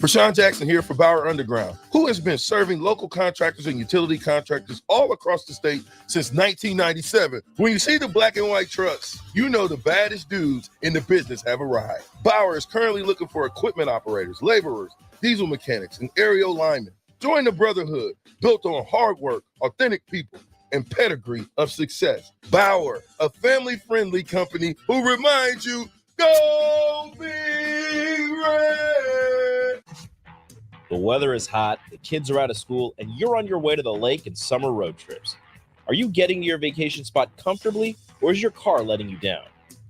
Prashawn Jackson here for Bauer Underground, who has been serving local contractors and utility contractors all across the state since 1997. When you see the black and white trucks, you know the baddest dudes in the business have arrived. Bauer is currently looking for equipment operators, laborers, diesel mechanics, and aerial linemen. Join the brotherhood built on hard work, authentic people, and pedigree of success. Bauer, a family-friendly company who reminds you, go Big Red! The weather is hot, the kids are out of school, and you're on your way to the lake and summer road trips. Are you getting to your vacation spot comfortably, or is your car letting you down?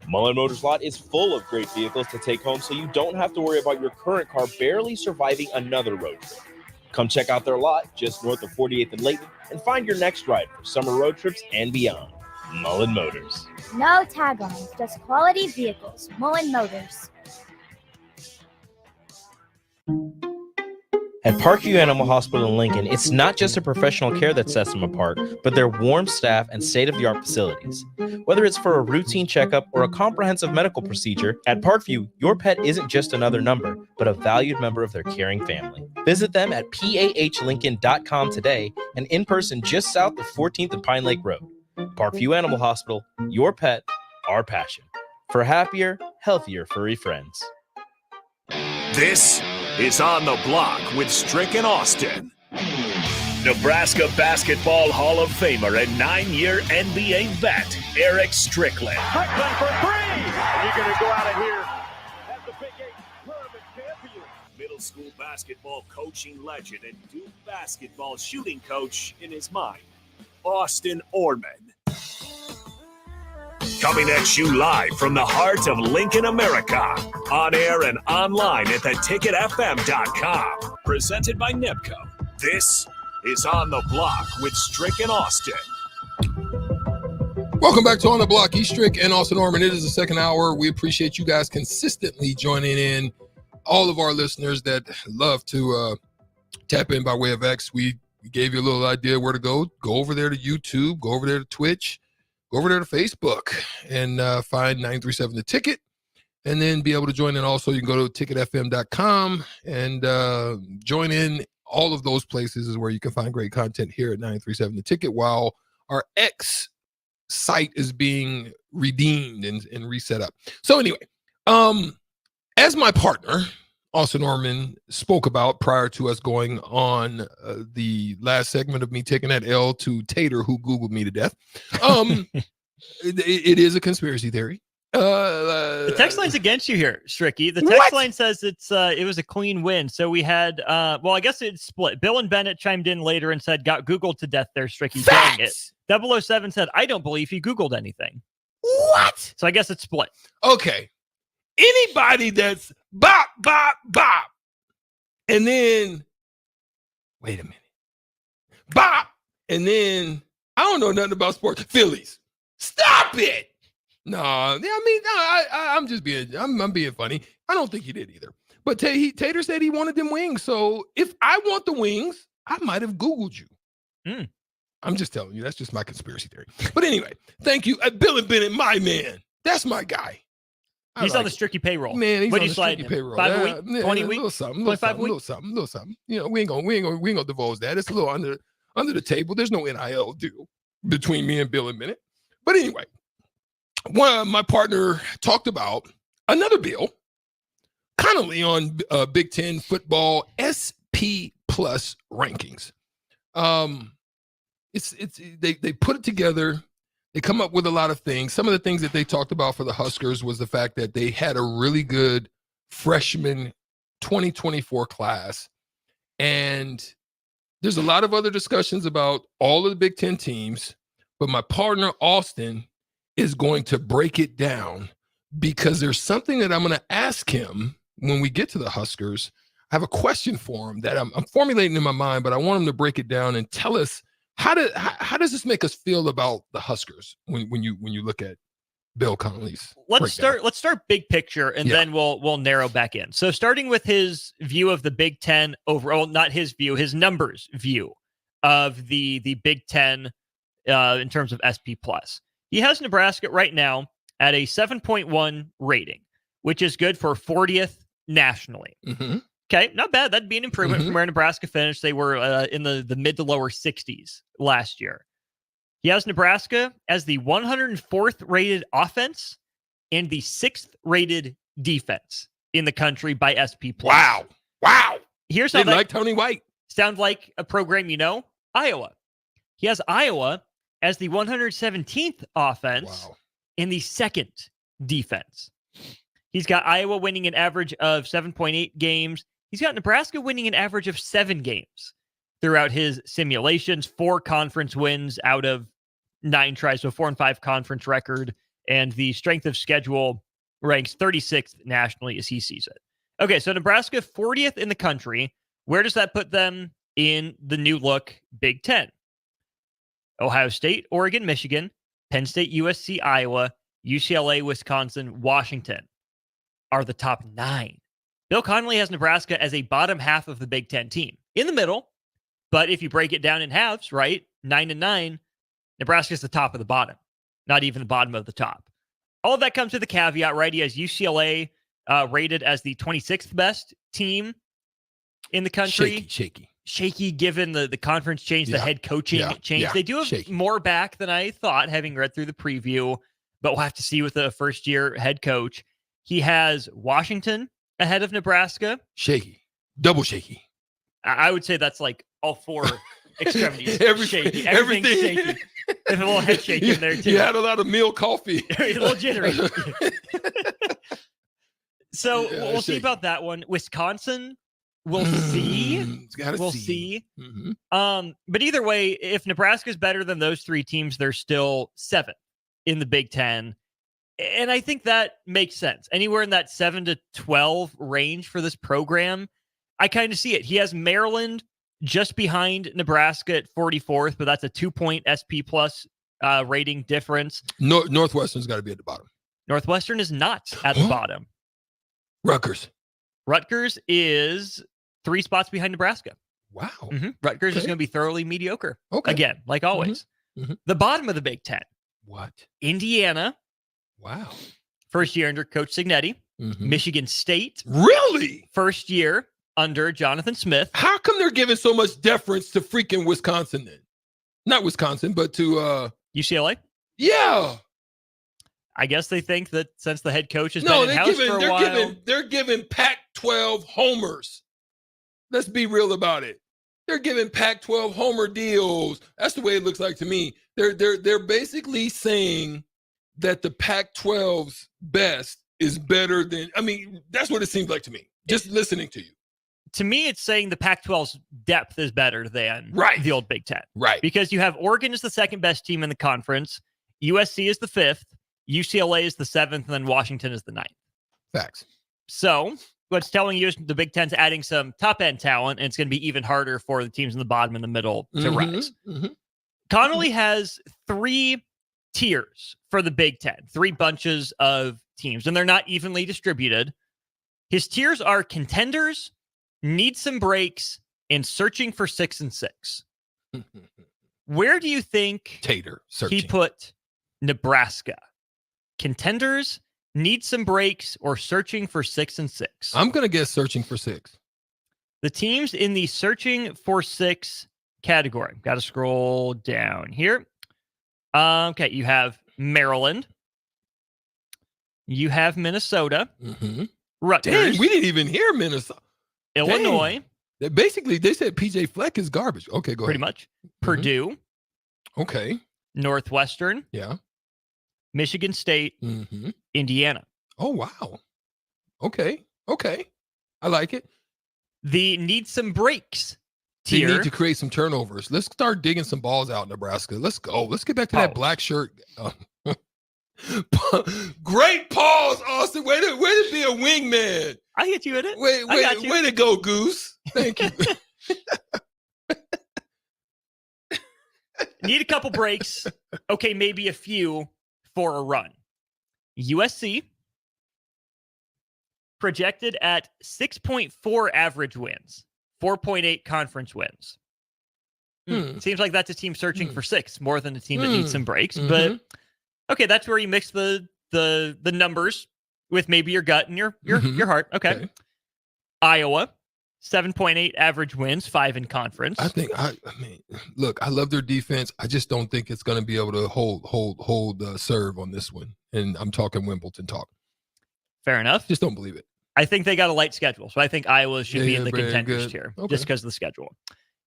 Mullen Motors Lot is full of great vehicles to take home, so you don't have to worry about your current car barely surviving another road trip. Come check out their lot just north of 48th and Layton and find your next ride for summer road trips and beyond. Mullen Motors. No tag-ons, just quality vehicles. Mullen Motors. At Parkview Animal Hospital in Lincoln, it's not just the professional care that sets them apart, but their warm staff and state-of-the-art facilities. Whether it's for a routine checkup or a comprehensive medical procedure, at Parkview, your pet isn't just another number, but a valued member of their caring family. Visit them at PAHLincoln.com today and in person just south of 14th and Pine Lake Road. Parkview Animal Hospital, your pet, our passion. For happier, healthier furry friends. This is On the Block with Strick and Austin. Nebraska Basketball Hall of Famer and 9-year NBA vet, Eric Strickland. Strickland for three! And you're going to go out of here as the Big 8 tournament champion. Middle school basketball coaching legend and Duke basketball shooting coach in his mind, Austin Orman. Coming at you live from the heart of Lincoln, America. On air and online at theticketfm.com. Presented by NEBCO. This is On the Block with Strick and Austin. Welcome back to On the Block. He's Strick and Austin Orman. It is the second hour. We appreciate you guys consistently joining in. All of our listeners that love to tap in by way of X. We gave you a little idea where to go. Go over there to YouTube. Go over there to Twitch. Go over there to Facebook and find 937 The Ticket, and then be able to join in. Also, you can go to ticketfm.com and join in. All of those places is where you can find great content here at 937 The Ticket, while our X site is being redeemed and reset up. So anyway, as my partner, Austin Orman, spoke about prior to us going on the last segment of me taking that L to Tater, who Googled me to death. It is a conspiracy theory. The text line's against you here, Stricky. The text line says it was a clean win. So we had, well, I guess it's split. Bill and Bennett chimed in later and said, got Googled to death there, Stricky. Dang it. 007 said, I don't believe he Googled anything. What? So I guess it's split. Okay. Anybody that's bop, bop, bop. And then, wait a minute. Bop. And then, I don't know nothing about sports. Phillies. Stop it. No, I'm just being, I'm being funny. I don't think he did either. But Tater said he wanted them wings. So if I want the wings, I might have Googled you. I'm just telling you, that's just my conspiracy theory. But anyway, thank you. Bill and Bennett, my man. That's my guy. He's on the Stricky payroll. Man, he's what on the Stricky payroll. 5 a week? 20 weeks? A little something. You know, we ain't gonna divulge that. It's a little under the table. There's no NIL deal between me and Bill and Bennett. But anyway, my partner talked about another bill, kind of on Big Ten football SP plus rankings. They put it together. They come up with a lot of things. Some of the things that they talked about for the Huskers was the fact that they had a really good freshman 2024 class. And there's a lot of other discussions about all of the Big Ten teams, but my partner, Austin, is going to break it down because there's something that I'm going to ask him when we get to the Huskers. I have a question for him that I'm formulating in my mind, but I want him to break it down and tell us how does this make us feel about the Huskers when you look at Bill Connolly's breakdown? Let's start big picture and then we'll narrow back in. So starting with his view of the Big Ten overall, not his view, his numbers view of the Big Ten in terms of SP plus. He has Nebraska right now at a 7.1 rating, which is good for 40th nationally. Okay, not bad. That'd be an improvement from where Nebraska finished. They were in the mid to lower 60s last year. He has Nebraska as the 104th rated offense and the 6th rated defense in the country by SP plus. Wow. Here's how they like Tony White. Sounds like a program Iowa. He has Iowa as the 117th offense and the 2nd defense. He's got Iowa winning an average of 7.8 games. He's got Nebraska winning an average of 7 games throughout his simulations, 4 conference wins out of 9 tries, so 4-5 conference record, and the strength of schedule ranks 36th nationally as he sees it. Okay, so Nebraska 40th in the country. Where does that put them in the new look Big Ten? Ohio State, Oregon, Michigan, Penn State, USC, Iowa, UCLA, Wisconsin, Washington are the top 9. Bill Connolly has Nebraska as a bottom half of the Big Ten team. In the middle, but if you break it down in halves, right, 9 and 9, Nebraska's the top of the bottom, not even the bottom of the top. All of that comes with a caveat, right? He has UCLA rated as the 26th best team in the country. Shaky given the conference change, the head coaching change. They do have more back than I thought, having read through the preview, but we'll have to see with the first-year head coach. He has Washington ahead of Nebraska. Double shaky. I would say that's like all 4 extremities. Everything shaky. There's a little head shake in there too. You had a lot of meal coffee. A little jittery. So we'll see about that one. Wisconsin, we'll see. We'll see. But either way, if Nebraska's better than those 3 teams, they're still 7th in the Big Ten. And I think that makes sense. Anywhere in that 7 to 12 range for this program, I kind of see it. He has Maryland just behind Nebraska at 44th, but that's a 2-point SP plus rating difference. Northwestern's got to be at the bottom. Northwestern is not at the bottom. Rutgers is 3 spots behind Nebraska. Wow. Rutgers is going to be thoroughly mediocre. Again, like always. The bottom of the Big Ten. What? Indiana. Wow. First year under Coach Cignetti. Michigan State. Really? First year under Jonathan Smith. How come they're giving so much deference to freaking Wisconsin then? Not Wisconsin, but to UCLA? Yeah. I guess they think that since the head coach has been in-house for a while. They're giving Pac-12 homers. Let's be real about it. They're giving Pac-12 homer deals. That's the way it looks like to me. They're basically saying that the Pac-12's best is better than, that's what it seems like to me, just listening to you. To me, it's saying the Pac-12's depth is better than the old Big Ten. Right. Because you have Oregon is the 2nd best team in the conference, USC is the 5th, UCLA is the 7th, and then Washington is the 9th. Facts. So what's telling you is the Big Ten's adding some top-end talent, and it's going to be even harder for the teams in the bottom and the middle to rise. Connolly has 3 tiers for the Big Ten, 3 bunches of teams, and they're not evenly distributed. His tiers are contenders, need some breaks, and searching for 6 and 6. Where do you think he put Nebraska? Contenders, need some breaks, or searching for 6 and 6? I'm going to guess searching for 6. The teams in the searching for 6 category. Got to scroll down here. Okay, you have Maryland. You have Minnesota. Rutgers. Dang, we didn't even hear Minnesota. Illinois. Dang. Basically, they said PJ Fleck is garbage. Okay, go Pretty ahead. much. Purdue. Okay. Northwestern. Yeah. Michigan State. Indiana. Oh, wow. Okay. I like it. The need some breaks They tier. need to create some turnovers. Let's start digging some balls out, Nebraska. Let's go. Let's get back to that black shirt. Great pause, Austin. Way to be a wingman. I hit you in it. Way to go, Goose. Thank you. Need a couple breaks. Okay, maybe a few for a run. USC projected at 6.4 average wins, 4.8 conference wins. Seems like that's a team searching for 6 more than a team that needs some breaks. But okay, that's where you mix the numbers with maybe your gut and your heart. Okay. Iowa, 7.8 average wins, 5 in conference. I mean, look, I love their defense. I just don't think it's going to be able to hold serve on this one. And I'm talking Wimbledon talk. Fair enough. Just don't believe it. I think they got a light schedule. So I think Iowa should be in the contenders tier just because of the schedule.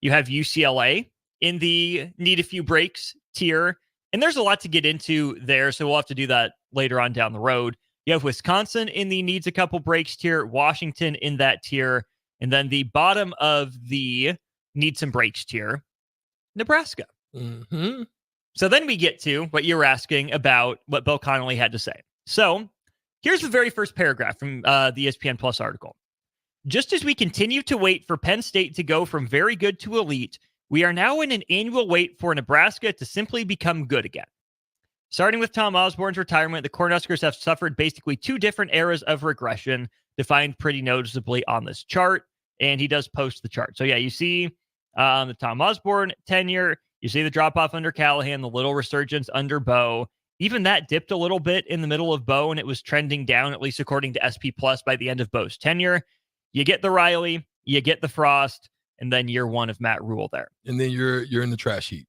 You have UCLA in the need a few breaks tier. And there's a lot to get into there. So we'll have to do that later on down the road. You have Wisconsin in the needs a couple breaks tier, Washington in that tier. And then the bottom of the need some breaks tier, Nebraska. So then we get to what you were asking about what Bill Connolly had to say. So here's the very first paragraph from the ESPN Plus article. Just as we continue to wait for Penn State to go from very good to elite, we are now in an annual wait for Nebraska to simply become good again. Starting with Tom Osborne's retirement, the Cornhuskers have suffered basically 2 different eras of regression, defined pretty noticeably on this chart. And he does post the chart. So yeah, you see the Tom Osborne tenure, you see the drop-off under Callahan, the little resurgence under Bo. Even that dipped a little bit in the middle of Bo, and it was trending down, at least according to SP Plus, by the end of Bo's tenure. You get the Riley, you get the Frost, and then year 1 of Matt Rule there. And then you're in the trash heap.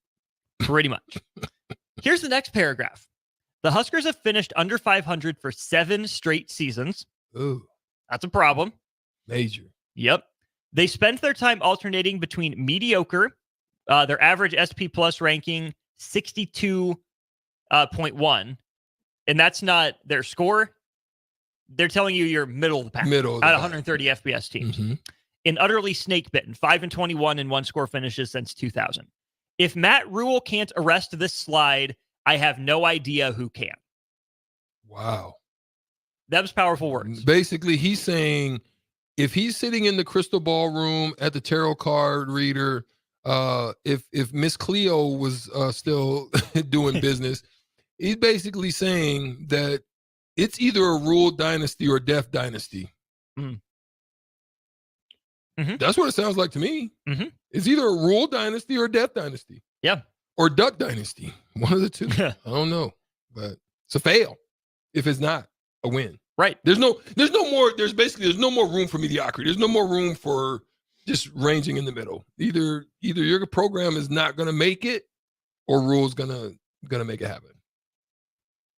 Pretty much. Here's the next paragraph. The Huskers have finished under 500 for 7 straight seasons. Ooh. That's a problem. Major. Yep. They spent their time alternating between mediocre, their average SP Plus ranking 62.1, and that's not their score. They're telling you you're middle of the pack at 130 FBS teams. In utterly snake bitten, 5-21 in 1-score finishes since 2000. If Matt Rule can't arrest this slide, I have no idea who can. Wow. That was powerful words. Basically, he's saying if he's sitting in the crystal ball room at the tarot card reader, if Miss Cleo was still doing business, he's basically saying that it's either a Rule dynasty or Death dynasty. That's what it sounds like to me. It's either a Rule dynasty or Death dynasty. Yeah. Or Duck dynasty. One of the two. I don't know. But it's a fail if it's not a win. Right. There's no more room for mediocrity. There's no more room for just ranging in the middle. Either your program is not going to make it, or Rule's gonna make it happen.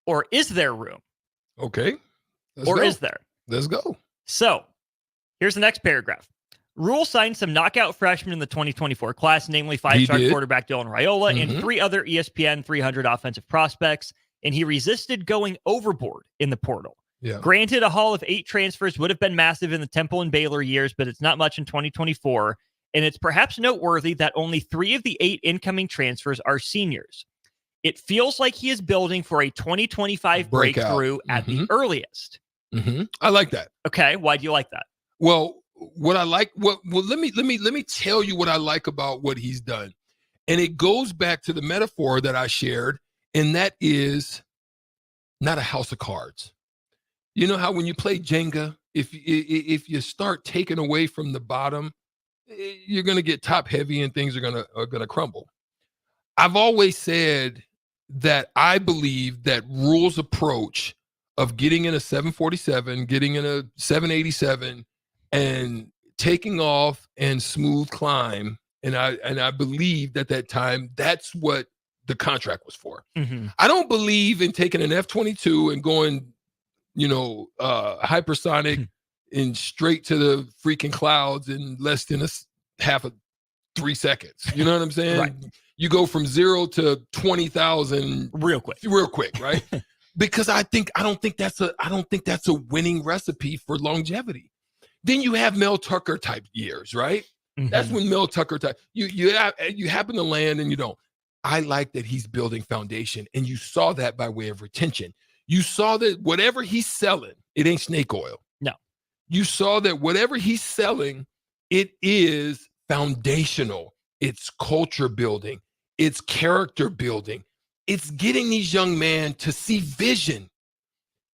Or is there room? Okay. Is there? Let's go. So here's the next paragraph. Rule signed some knockout freshmen in the 2024 class, namely 5-star quarterback Dylan Raiola and 3 other ESPN 300 offensive prospects, and he resisted going overboard in the portal. Yeah. Granted, a haul of 8 transfers would have been massive in the Temple and Baylor years, but it's not much in 2024, and it's perhaps noteworthy that only 3 of the 8 incoming transfers are seniors. It feels like he is building for a 2025 breakthrough at the earliest. I like that. Okay, why do you like that? Well, what I like, let me tell you what I like about what he's done. And it goes back to the metaphor that I shared, and that is not a house of cards. You know how when you play Jenga, if you start taking away from the bottom, you're going to get top heavy and things are going to crumble. I've always said that I believe that Rule's approach of getting in a 747, getting in a 787, and taking off and smooth climb, and I believe that time that's what the contract was for. Mm-hmm. I don't believe in taking an F-22 and going, hypersonic and straight to the freaking clouds in less than half of 3 seconds. You know what I'm saying? Right. You go from 0 to 20,000 real quick, right? Because I don't think that's a winning recipe for longevity. Then you have Mel Tucker type years, right? Mm-hmm. That's when Mel Tucker type you happen to land and you don't. I like that he's building foundation, and you saw that by way of retention. You saw that whatever he's selling, it ain't snake oil. No. You saw that whatever he's selling, it is foundational. It's culture building. It's character building. It's getting these young men to see vision.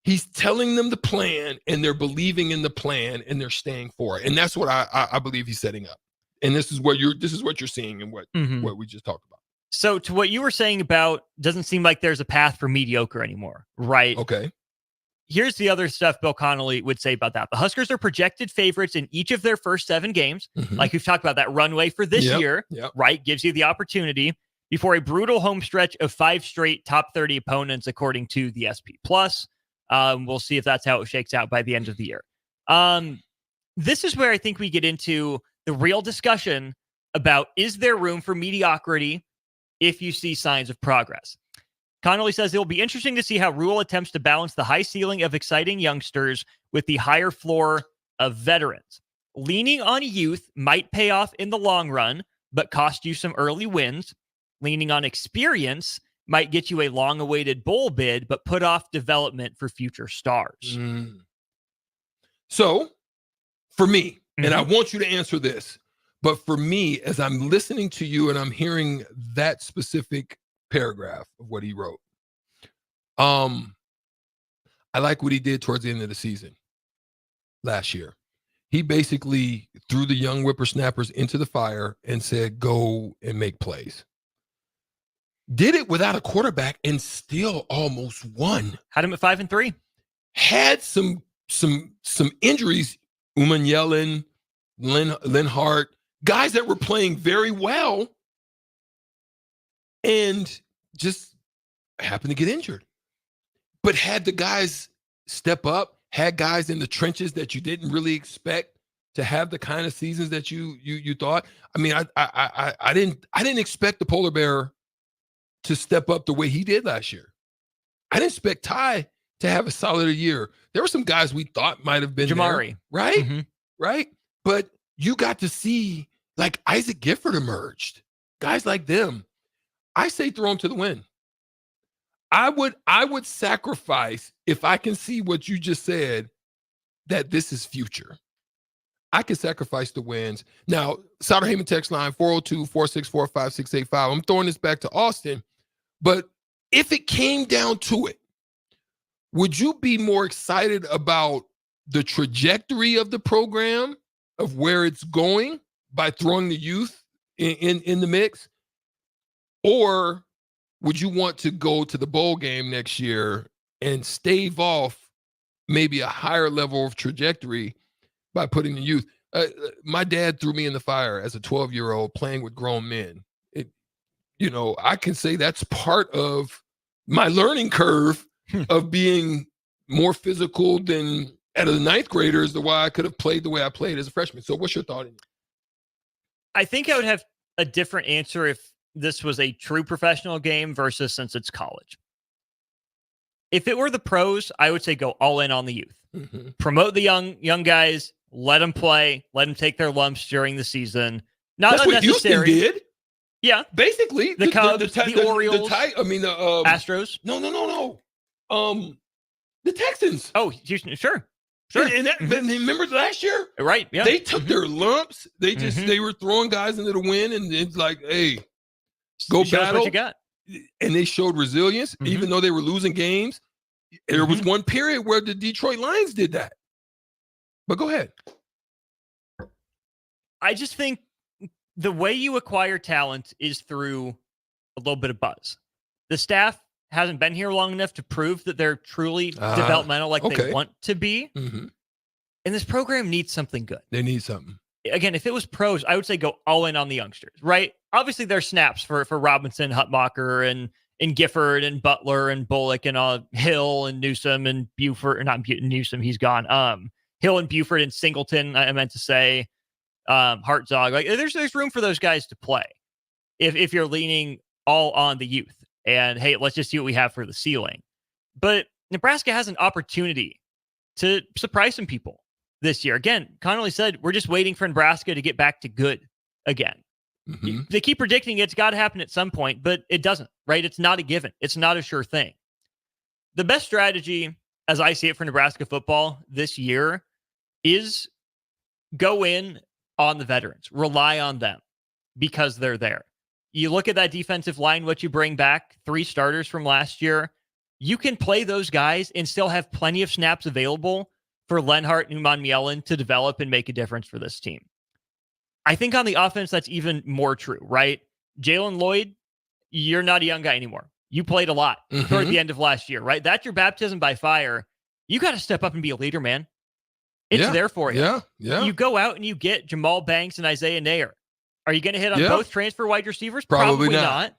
He's telling them the plan, and they're believing in the plan, and they're staying for it. And that's what I believe he's setting up. And this is what you're seeing and what we just talked about. So to what you were saying about, doesn't seem like there's a path for mediocre anymore, right? Okay. Here's the other stuff Bill Connolly would say about that. The Huskers are projected favorites in each of their first 7 games. Mm-hmm. Like we've talked about, that runway for this year, right? Gives you the opportunity before a brutal home stretch of 5 straight top 30 opponents, according to the SP+. We'll see if that's how it shakes out by the end of the year. This is where I think we get into the real discussion about, is there room for mediocrity if you see signs of progress? Connolly says it will be interesting to see how Rule attempts to balance the high ceiling of exciting youngsters with the higher floor of veterans. Leaning on youth might pay off in the long run, but cost you some early wins. Leaning on experience might get you a long-awaited bowl bid, but put off development for future stars. So, for me, and I want you to answer this, but for me, as I'm listening to you and I'm hearing that specific paragraph of what he wrote, I like what he did towards the end of the season last year. He basically threw the young whippersnappers into the fire and said, go and make plays. Did it without a quarterback and still almost won. Had him at 5-3. Had some injuries. Uman Yellen, Lynn Hart, guys that were playing very well and just happened to get injured. But had the guys step up, had guys in the trenches that you didn't really expect to have the kind of seasons that you thought. I mean, I didn't expect the Polar Bear to step up the way he did last year. I didn't expect Ty to have a solid year. There were some guys we thought might have been Jamari, there, right? Right? But you got to see, like, Isaac Gifford emerged. Guys like them. I say throw them to the wind. I would sacrifice, if I can see what you just said, that this is future. I can sacrifice the wins. Now, Sauter Heyman text line 402-464-5685. I'm throwing this back to Austin. But if it came down to it, would you be more excited about the trajectory of the program, of where it's going by throwing the youth in the mix? Or would you want to go to the bowl game next year and stave off maybe a higher level of trajectory by putting the youth? My dad threw me in the fire as a 12-year-old playing with grown men. I can say that's part of my learning curve of being more physical than out of the 9th graders, the why I could have played the way I played as a freshman. So what's your thought? I think I would have a different answer if this was a true professional game versus since it's college. If it were the pros, I would say go all in on the youth. Mm-hmm. Promote the young guys, let them play, let them take their lumps during the season. Not That's what Houston did. Yeah. Basically. The Cubs, the Orioles, the Astros. No. The Texans. Oh, Houston, sure. Sure. But remember last year? Right. Yeah. They took their lumps. They just they were throwing guys into the wind, and it's like, hey, go Show us battle. what you got. And they showed resilience, even though they were losing games. There was one period where the Detroit Lions did that. But go ahead. I just think the way you acquire talent is through a little bit of buzz. The staff hasn't been here long enough to prove that they're truly developmental like they want to be. And this program needs something good. They need something. Again, if it was pros, I would say go all in on the youngsters, right? Obviously, there's snaps for Robinson, Hutmacher, and Gifford, and Butler, and Bullock, and Hill, and Newsom, and Buford, or not Newsom, he's gone. Hill and Buford and Singleton, I meant to say, Hartzog. Like, there's room for those guys to play if you're leaning all on the youth. And hey, let's just see what we have for the ceiling. But Nebraska has an opportunity to surprise some people this year. Again, Connolly said, we're just waiting for Nebraska to get back to good again. They keep predicting it's got to happen at some point, but it doesn't, right? It's not a given. It's not a sure thing. The best strategy, as I see it for Nebraska football this year, is go in on the veterans. Rely on them because they're there. You look at that defensive line, what you bring back, 3 starters from last year. You can play those guys and still have plenty of snaps available for Lenhart and Uman to develop and make a difference for this team. I think on the offense, that's even more true, right? Jalen Lloyd, you're not a young guy anymore. You played a lot toward the end of last year, right? That's your baptism by fire. You got to step up and be a leader, man. It's there for you. Yeah. You go out and you get Jamal Banks and Isaiah Nair. Are you going to hit on both transfer wide receivers? Probably not.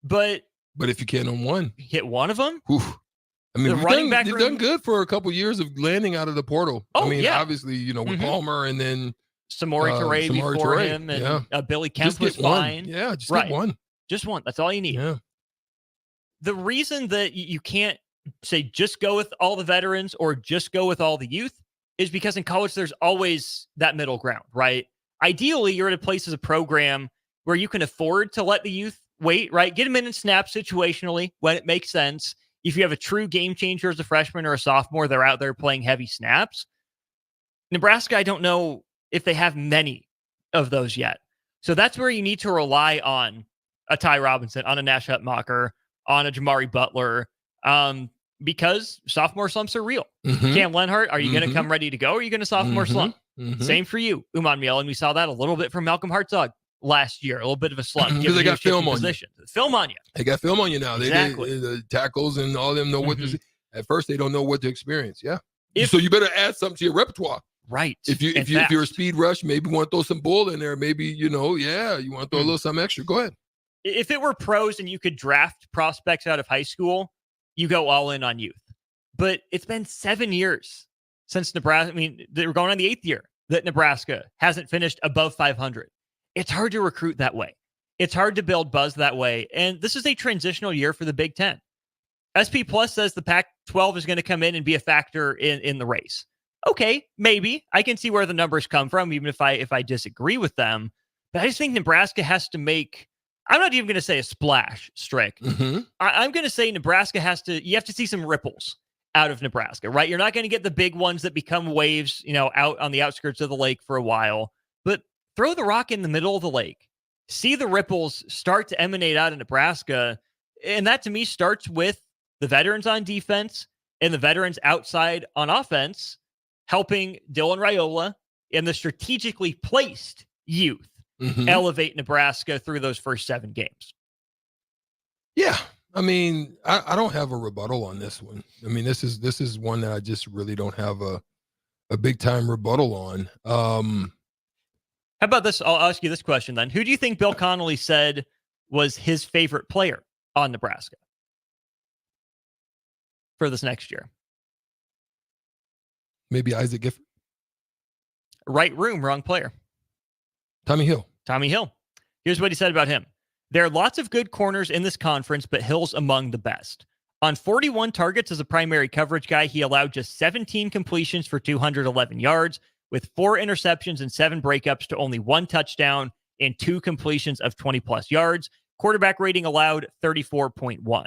But if you can on one, hit one of them. I mean, they've done good for a couple years of landing out of the portal. Obviously, with Palmer and then Samori Toure before him, and Billy Kemp was fine. Yeah, just get one. Just one. That's all you need. Yeah. The reason that you can't say just go with all the veterans or just go with all the youth is because in college there's always that middle ground, right? Ideally, you're at a place as a program where you can afford to let the youth wait, right? Get them in and snap situationally when it makes sense. If you have a true game changer as a freshman or a sophomore, they're out there playing heavy snaps. Nebraska, I don't know if they have many of those yet. So that's where you need to rely on a Ty Robinson, on a Nash Hutmacher, on a Jamari Butler, because sophomore slumps are real. Cam Lenhart, are you going to come ready to go? Or are you going to sophomore slump? Same for you, Uman Miel. And we saw that a little bit from Malcolm Hartzog last year, a little bit of a slump. Because they got film on you. Film on you. They got film on you now. Exactly. The tackles and all of them know what to see. At first, they don't know what to experience. Yeah. So you better add something to your repertoire. Right. If you're a speed rush, maybe you want to throw some bull in there. Maybe, you want to throw a little something extra. Go ahead. If it were pros and you could draft prospects out of high school, you go all in on youth. But it's been 7 years since Nebraska. I mean, they were going on the 8th year that Nebraska hasn't finished above 500. It's hard to recruit that way. It's hard to build buzz that way. And this is a transitional year for the Big Ten. SP Plus says the Pac-12 is going to come in and be a factor in the race. Okay, maybe. I can see where the numbers come from, even if I disagree with them. But I just think Nebraska has to make, I'm not even going to say a splash, Strick. I'm going to say Nebraska you have to see some ripples out of Nebraska, right? You're not going to get the big ones that become waves, out on the outskirts of the lake for a while. But throw the rock in the middle of the lake. See the ripples start to emanate out of Nebraska. And that, to me, starts with the veterans on defense and the veterans outside on offense, helping Dylan Raiola and the strategically placed youth elevate Nebraska through those first 7 games. Yeah. I mean, I don't have a rebuttal on this one. I mean, this is one that I just really don't have a big time rebuttal on. How about this? I'll ask you this question then. Who do you think Bill Connolly said was his favorite player on Nebraska for this next year? Maybe Isaac Gifford. Right room, wrong player. Tommy Hill. Here's what he said about him. There are lots of good corners in this conference, but Hill's among the best. On 41 targets as a primary coverage guy, he allowed just 17 completions for 211 yards, with 4 interceptions and 7 breakups to only 1 touchdown and 2 completions of 20-plus yards. Quarterback rating allowed 34.1.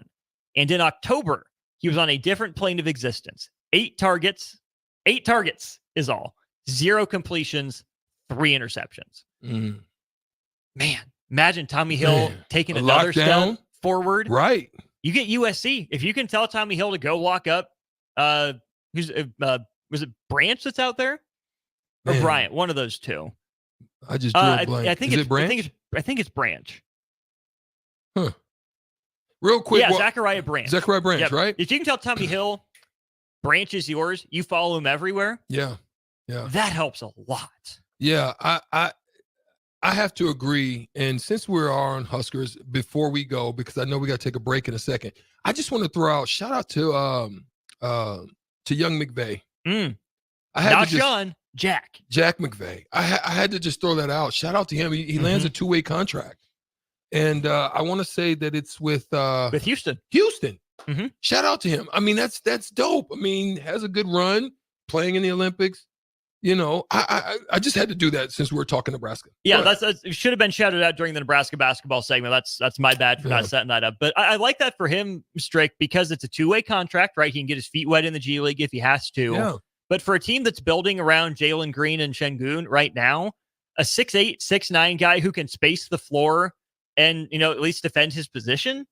And in October, he was on a different plane of existence. 8 targets, 8 targets is all. 0 completions, 3 interceptions. Man, imagine Tommy Hill taking another step forward. Right. You get USC. If you can tell Tommy Hill to go lock up, was it Branch that's out there? Or Bryant? One of those two. I just drew a blank. I think Is it's it Branch? I think it's Branch. Huh. Real quick. Yeah, Zachariah Branch. Zachariah Branch, right? If you can tell Tommy Hill, Branch is yours, you follow him everywhere. Yeah. That helps a lot. Yeah, I have to agree. And since we're on Huskers, before we go, because I know we got to take a break in a second, I just want to throw out shout out to young McVay. Jack McVay. I had to just throw that out. Shout out to him. He lands a 2-way contract, and I want to say that it's with Houston. Shout out to him. I mean, that's dope. I mean, has a good run playing in the Olympics. You know, I just had to do that since we were talking Nebraska. Yeah, that's it should have been shouted out during the Nebraska basketball segment. That's my bad for not setting that up. But I like that for him, Strick, because it's a 2-way contract, right? He can get his feet wet in the G League if he has to. Yeah. But for a team that's building around Jalen Green and Şengün right now, a 6'8", 6'9" guy who can space the floor and, you know, at least defend his position,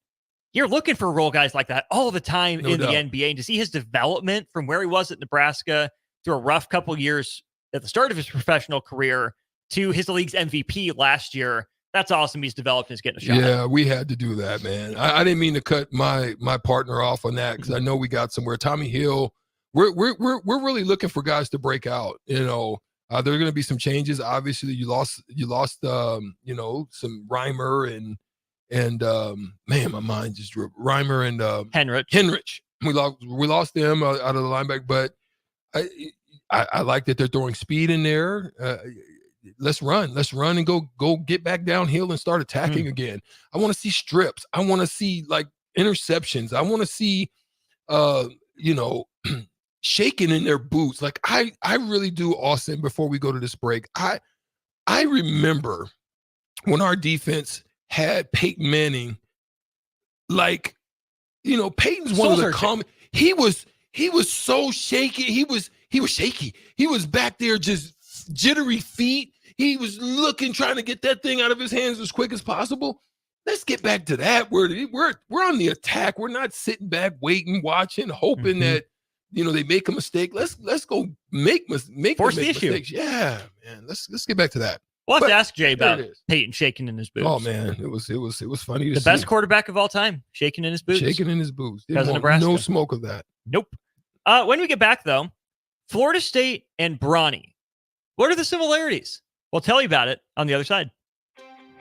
you're looking for role guys like that all the time in the NBA. And to see his development from where he was at Nebraska through a rough couple years at the start of his professional career to his league's MVP last year, that's awesome. He's developed and he's getting a shot. Yeah, we had to do that, man. I didn't mean to cut my partner off on that because I know we got somewhere. Tommy Hill, we're really looking for guys to break out. You know, there are going to be some changes. Obviously, you lost you know, some Reimer and man, my mind just drew Reimer and Henrich. We lost them out of the linebacker, but I like that they're throwing speed in there. Let's run and go get back downhill and start attacking again. I want to see strips. I want to see like interceptions. I want to see, you know, shaking in their boots. Like I really do, Austin. Before we go to this break, I remember when our defense had Peyton Manning. Like, you know, Peyton's one of the common. He was so shaky. He was shaky. He was back there just jittery feet. He was looking, trying to get that thing out of his hands as quick as possible. Let's get back to that. We're on the attack. We're not sitting back, waiting, watching, hoping that, you know, they make a mistake. Let's go make force the issue. Mistakes. Yeah, man. Let's get back to that. We'll have to ask Jay about Peyton shaking in his boots. Oh man, it was funny to see. The best quarterback of all time, shaking in his boots. Shaking in his boots. Because of Nebraska. No smoke of that. Nope. When we get back though, Florida State and Bronny. What are the similarities? We'll tell you about it on the other side.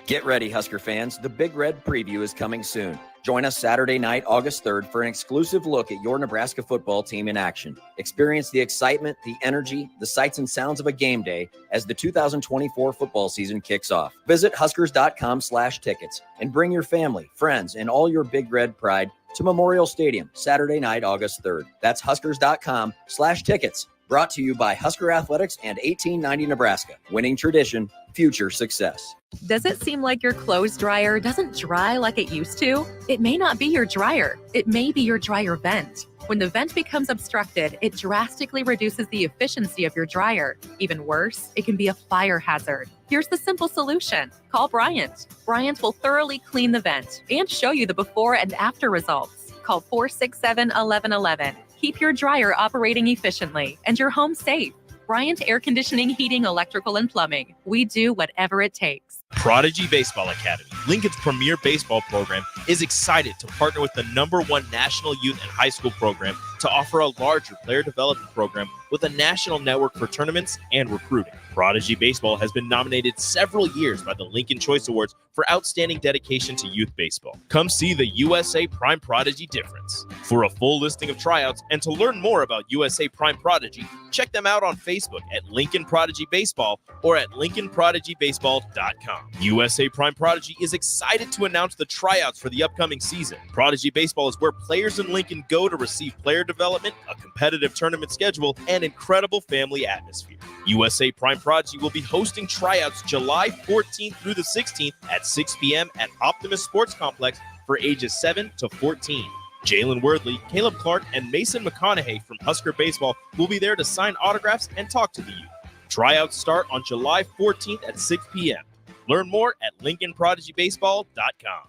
Get ready, Husker fans. The Big Red Preview is coming soon. Join us Saturday night, August 3rd, for an exclusive look at your Nebraska football team in action. Experience the excitement, the energy, the sights and sounds of a game day as the 2024 football season kicks off. Visit Huskers.com/tickets and bring your family, friends, and all your Big Red pride to Memorial Stadium Saturday night, August 3rd. That's Huskers.com/tickets. Brought to you by Husker Athletics and 1890 Nebraska. Winning tradition, future success. Does it seem like your clothes dryer doesn't dry like it used to? It may not be your dryer. It may be your dryer vent. When the vent becomes obstructed, it drastically reduces the efficiency of your dryer. Even worse, it can be a fire hazard. Here's the simple solution. Call Bryant. Bryant will thoroughly clean the vent and show you the before and after results. Call 467-1111. Keep your dryer operating efficiently and your home safe. Bryant Air Conditioning, Heating, Electrical, and Plumbing. We do whatever it takes. Prodigy Baseball Academy, Lincoln's premier baseball program, is excited to partner with the #1 national youth and high school program to offer a larger player development program with a national network for tournaments and recruiting. Prodigy Baseball has been nominated several years by the Lincoln Choice Awards for outstanding dedication to youth baseball. Come see the USA Prime Prodigy difference. For a full listing of tryouts and to learn more about USA Prime Prodigy, check them out on Facebook at Lincoln Prodigy Baseball or at LincolnProdigyBaseball.com. USA Prime Prodigy is excited to announce the tryouts for the upcoming season. Prodigy Baseball is where players in Lincoln go to receive player development, a competitive tournament schedule, and incredible family atmosphere. USA Prime Prodigy will be hosting tryouts July 14th through the 16th at 6 p.m. at Optimus Sports Complex for ages 7 to 14. Jalen Worthley, Caleb Clark, and Mason McConaughey from Husker Baseball will be there to sign autographs and talk to the youth. Tryouts start on July 14th at 6 p.m. Learn more at LincolnProdigyBaseball.com.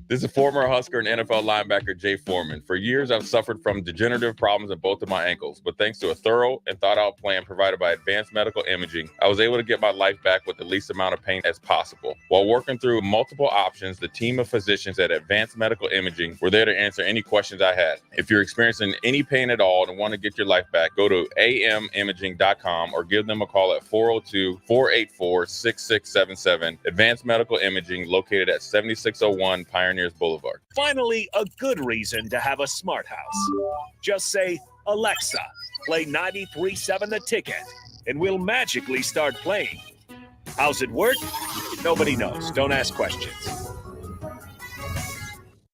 This is former Husker and NFL linebacker Jay Foreman. For years, I've suffered from degenerative problems in both of my ankles, but thanks to a thorough and thought-out plan provided by Advanced Medical Imaging, I was able to get my life back with the least amount of pain as possible. While working through multiple options, the team of physicians at Advanced Medical Imaging were there to answer any questions I had. If you're experiencing any pain at all and want to get your life back, go to amimaging.com or give them a call at 402-484-6677. Advanced Medical Imaging, located at 7601 Pioneers Boulevard. Finally, a good reason to have a smart house. Just say, Alexa, play 93.7 The Ticket, and we'll magically start playing. How's it work? Nobody knows. Don't ask questions.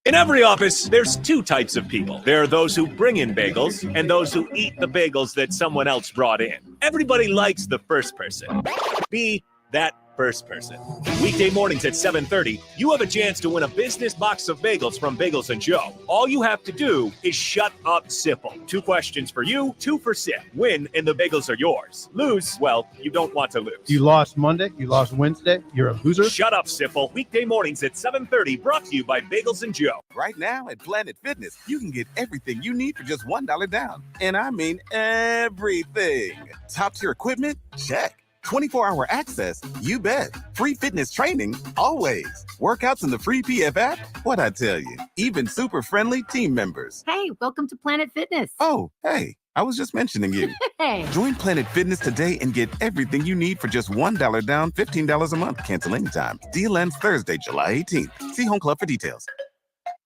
In every office, there's two types of people. There are those who bring in bagels and those who eat the bagels that someone else brought in. Everybody likes the first person. Be that first person. Weekday mornings at 7:30, you have a chance to win a business box of bagels from Bagels & Joe. All you have to do is shut up, Sipple. 2 questions for you, 2 for Sip. Win, and the bagels are yours. Lose, well, you don't want to lose. You lost Monday, you lost Wednesday, you're a loser. Shut up, Sipple. Weekday mornings at 7:30, brought to you by Bagels & Joe. Right now at Planet Fitness, you can get everything you need for just $1 down. And I mean everything. Top tier equipment? Check. 24-hour access? You bet. Free fitness training? Always. Workouts in the free PF app? What'd I tell you? Even super friendly team members. Hey, welcome to Planet Fitness. Oh, hey, I was just mentioning you. Hey. Join Planet Fitness today and get everything you need for just $1 down, $15 a month. Cancel anytime. Deal ends Thursday, July 18th. See Home Club for details.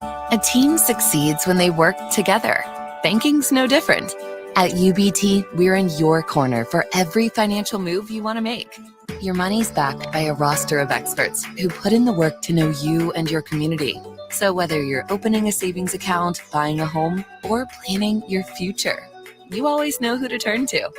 A team succeeds when they work together. Banking's no different. At UBT, we're in your corner for every financial move you want to make. Your money's backed by a roster of experts who put in the work to know you and your community. So whether you're opening a savings account, buying a home, or planning your future, you always know who to turn to.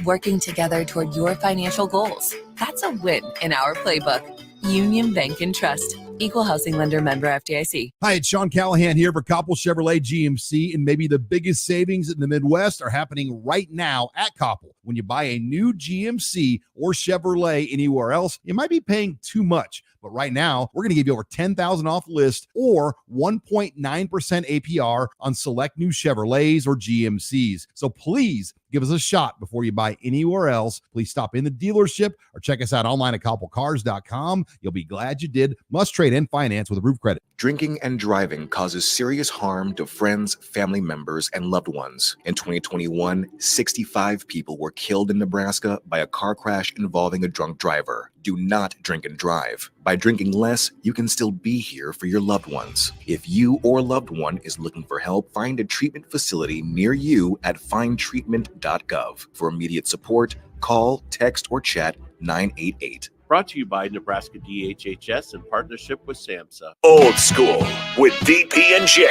Working together toward your financial goals. That's a win in our playbook. Union Bank and Trust. Equal housing lender, member FDIC. Hi, it's Sean Callahan here for Koppel Chevrolet GMC, and maybe the biggest savings in the Midwest are happening right now at Koppel. When you buy a new GMC or Chevrolet anywhere else, you might be paying too much. But right now, we're going to give you over $10,000 off list or 1.9% APR on select new Chevrolets or GMCs. So please give us a shot before you buy anywhere else. Please stop in the dealership or check us out online at koppelcars.com. You'll be glad you did. Must trade and finance with Approved Credit. Drinking and driving causes serious harm to friends, family members, and loved ones. In 2021, 65 people were killed in Nebraska by a car crash involving a drunk driver. Do not drink and drive. By drinking less, you can still be here for your loved ones. If you or loved one is looking for help, find a treatment facility near you at findtreatment.gov. For immediate support, call, text, or chat 988. Brought to you by Nebraska DHHS in partnership with SAMHSA. Old School with DP and J.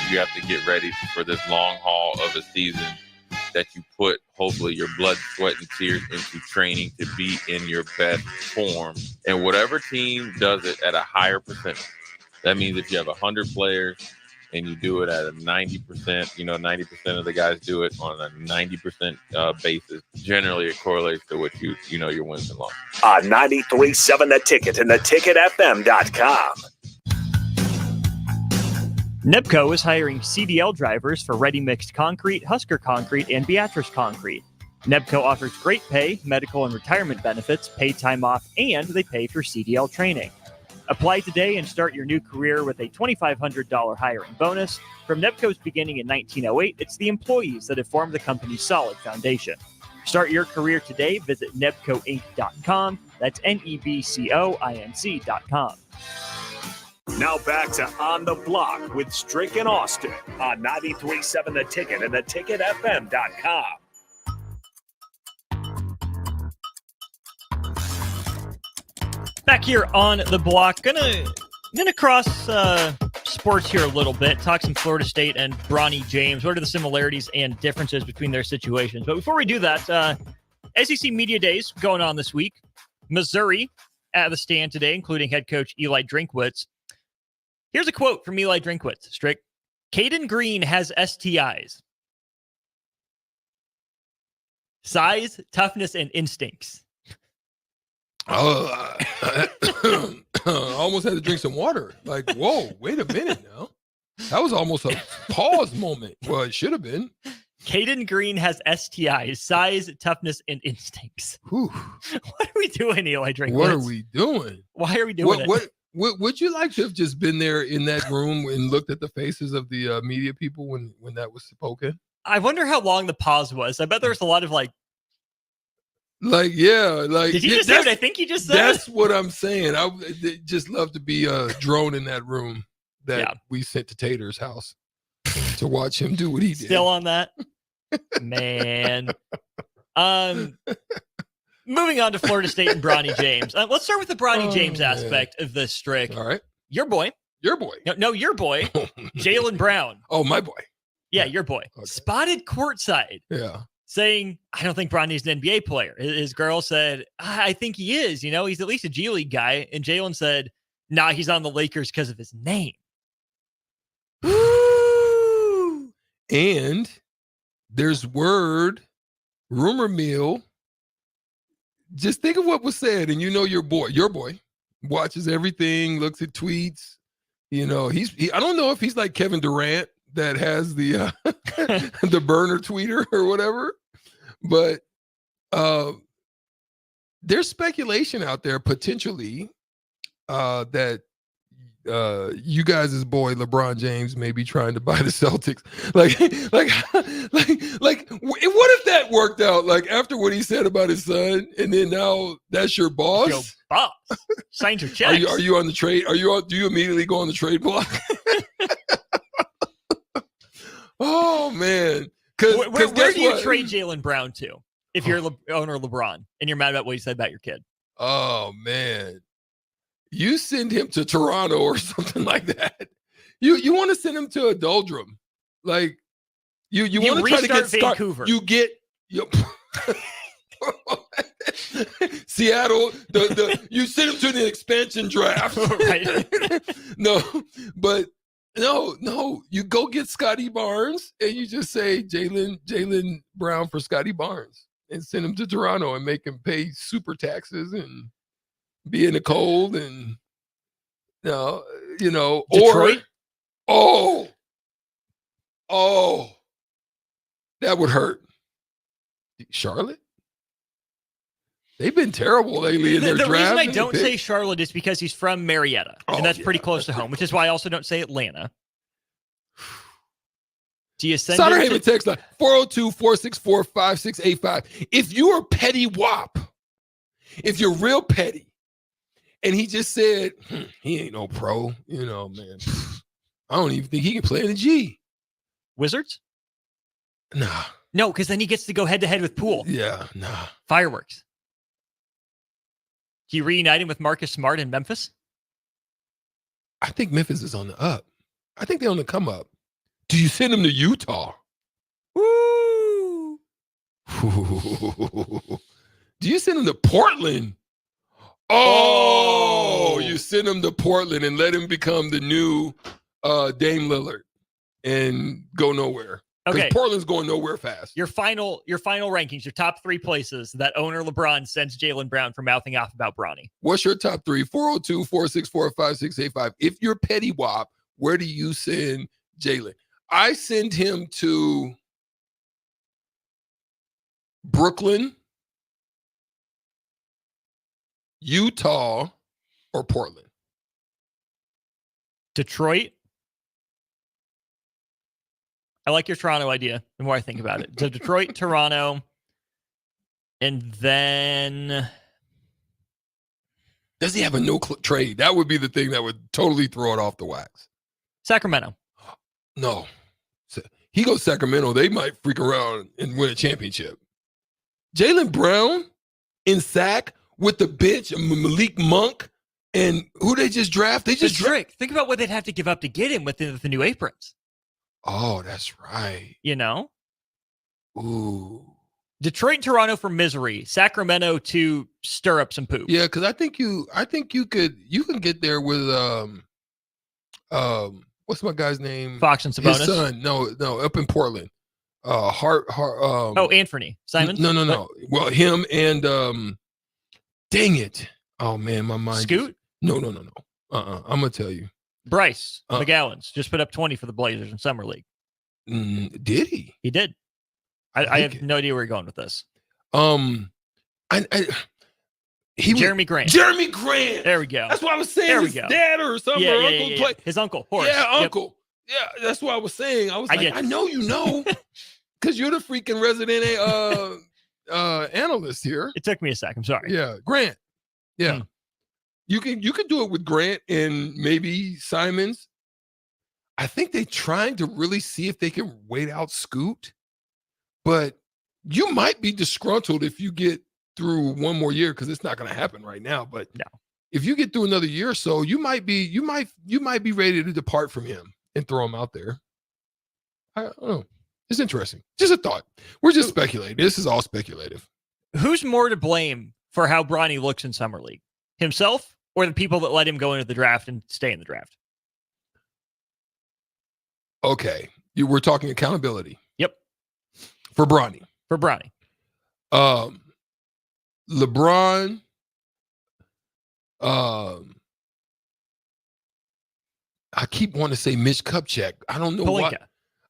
You have to get ready for this long haul of a season that you put, hopefully, your blood, sweat, and tears into training to be in your best form. And whatever team does it at a higher percentage, that means if you have 100 players and you do it at a 90%, 90% of the guys do it on a 90% basis. Generally, it correlates to what your wins and losses. 93.7 The Ticket and theticketfm.com. Nebco is hiring CDL drivers for Ready Mixed Concrete, Husker Concrete, and Beatrice Concrete. Nebco offers great pay, medical and retirement benefits, paid time off, and they pay for CDL training. Apply today and start your new career with a $2,500 hiring bonus. From Nebco's beginning in 1908, it's the employees that have formed the company's solid foundation. Start your career today. Visit nebcoinc.com. That's NEBCOINC.com. Now back to On the Block with Strick and Austin on 93.7 The Ticket and theticketfm.com. Back here on the block, gonna cross sports here a little bit, talk some Florida State and Bronny James. What are the similarities and differences between their situations? But before we do that, SEC Media Days going on this week. Missouri at the stand today, including head coach Eli Drinkwitz. Here's a quote from Eli Drinkwitz, Strick. Caden Green has STIs. Size, toughness, and instincts. Oh, I almost had to drink some water. Like, whoa, wait a minute now. That was almost a pause moment. Well, it should have been. Caden Green has STIs, size, toughness, and instincts. Whew. What are we doing, Eli Drinkwitz? What are we doing? Why are we doing it? What would you like to have just been there in that room and looked at the faces of the media people when that was spoken? I wonder how long the pause was. I bet there was a lot of Like, yeah, like. Did you just say what I think you just said? That's what I'm saying. I would just love to be a drone in that room that we sent to Tater's house to watch him do what he did. Still on that? Man. Moving on to Florida State and Bronny James. Let's start with the Bronny James aspect of this, Strick. All right. Your boy. Your boy. No, your boy. Jaylen Brown. Oh, my boy. Yeah, your boy. Okay. Spotted courtside. Yeah. Saying, I don't think Bronny's an NBA player. His girl said, I think he is. He's at least a G League guy. And Jaylen said, nah, he's on the Lakers because of his name. Woo! And there's rumor mill. Just think of what was said. And your boy watches everything, looks at tweets. I don't know if he's like Kevin Durant that has the the burner tweeter or whatever. But there's speculation out there potentially that you guys' boy LeBron James may be trying to buy the Celtics. Like, what if that worked out? Like after what he said about his son, and then now that's your boss. Your boss signed your checks. Are you on the trade? Do you immediately go on the trade block? Oh man. Where do you trade Jaylen Brown to if you're owner LeBron and you're mad about what he said about your kid? Oh man, you send him to Toronto or something like that. You want to send him to a doldrum, like you want to try to get Vancouver. You get Seattle. You send him to the expansion draft, right? No, you go get Scotty Barnes and you just say Jaylen Brown for Scotty Barnes and send him to Toronto and make him pay super taxes and be in the cold and Detroit? Or that would hurt. Charlotte? They've been terrible lately in their draft. The reason I don't say Charlotte is because he's from Marietta, and that's pretty close to home, which is why I also don't say Atlanta. Do you send Sutter Haven text line 402-464-5685. If you are petty wop, if you're real petty, and he just said, he ain't no pro, man. I don't even think he can play in the G. Wizards? Nah. No, because then he gets to go head-to-head with Poole. Yeah, nah. Fireworks. Do you reunite him with Marcus Smart in Memphis? I think Memphis is on the up. I think they're on the come up. Do you send him to Utah? Woo! Do you send him to Portland? Oh, you send him to Portland and let him become the new Dame Lillard and go nowhere. Okay, Portland's going nowhere fast. Your final rankings, your top 3 places that owner LeBron sends Jaylen Brown for mouthing off about Bronny. What's your top 3? 402-464-5685. If you're petty wop, where do you send Jaylen? I send him to Brooklyn, Utah, or Portland. Detroit. I like your Toronto idea the more I think about it. So Detroit, Toronto, and then... Does he have a no-trade? That would be the thing that would totally throw it off the wax. Sacramento. No. He goes Sacramento. They might freak around and win a championship. Jaylen Brown in Sac with the bench, Malik Monk, and who they just draft? They just Strick. Think about what they'd have to give up to get him with the new aprons. Oh, that's right. Ooh. Detroit and Toronto for misery. Sacramento to stir up some poop. Yeah, because I think you can get there with what's my guy's name? Fox and Sabonis. His son. No, up in Portland. Anthony Simons. No. Well, him and dang it. Oh man, my mind. Scoot? No. I'm gonna tell you. Bryce McGowan's just put up 20 for the Blazers in summer league. Did he? He did. I have no idea where you're going with this. Jeremy Grant. Jeremy Grant. There we go. That's what I was saying. There we His go. dad or something. Yeah, or yeah, uncle yeah, play. His uncle. Horace. Yeah, Yep. uncle. Yeah, that's what I was saying. I was I like, get I you. know you know, because you're the freaking resident analyst here. It took me a sec. I'm sorry. Yeah, Grant. Yeah, you can do it with Grant and maybe Simons. I think they're trying to really see if they can wait out Scoot, but you might be disgruntled if you get through one more year because it's not going to happen right now. But no. If you get through another year or so, you might be ready to depart from him and throw him out there. I don't know. It's interesting. Just a thought. We're just speculating. This is all speculative. Who's more to blame for how Bronny looks in summer league? Himself or the people that let him go into the draft and stay in the draft? Okay. We're talking accountability. Yep. For Bronny. LeBron. I keep wanting to say Mitch Kupchak. I don't know why.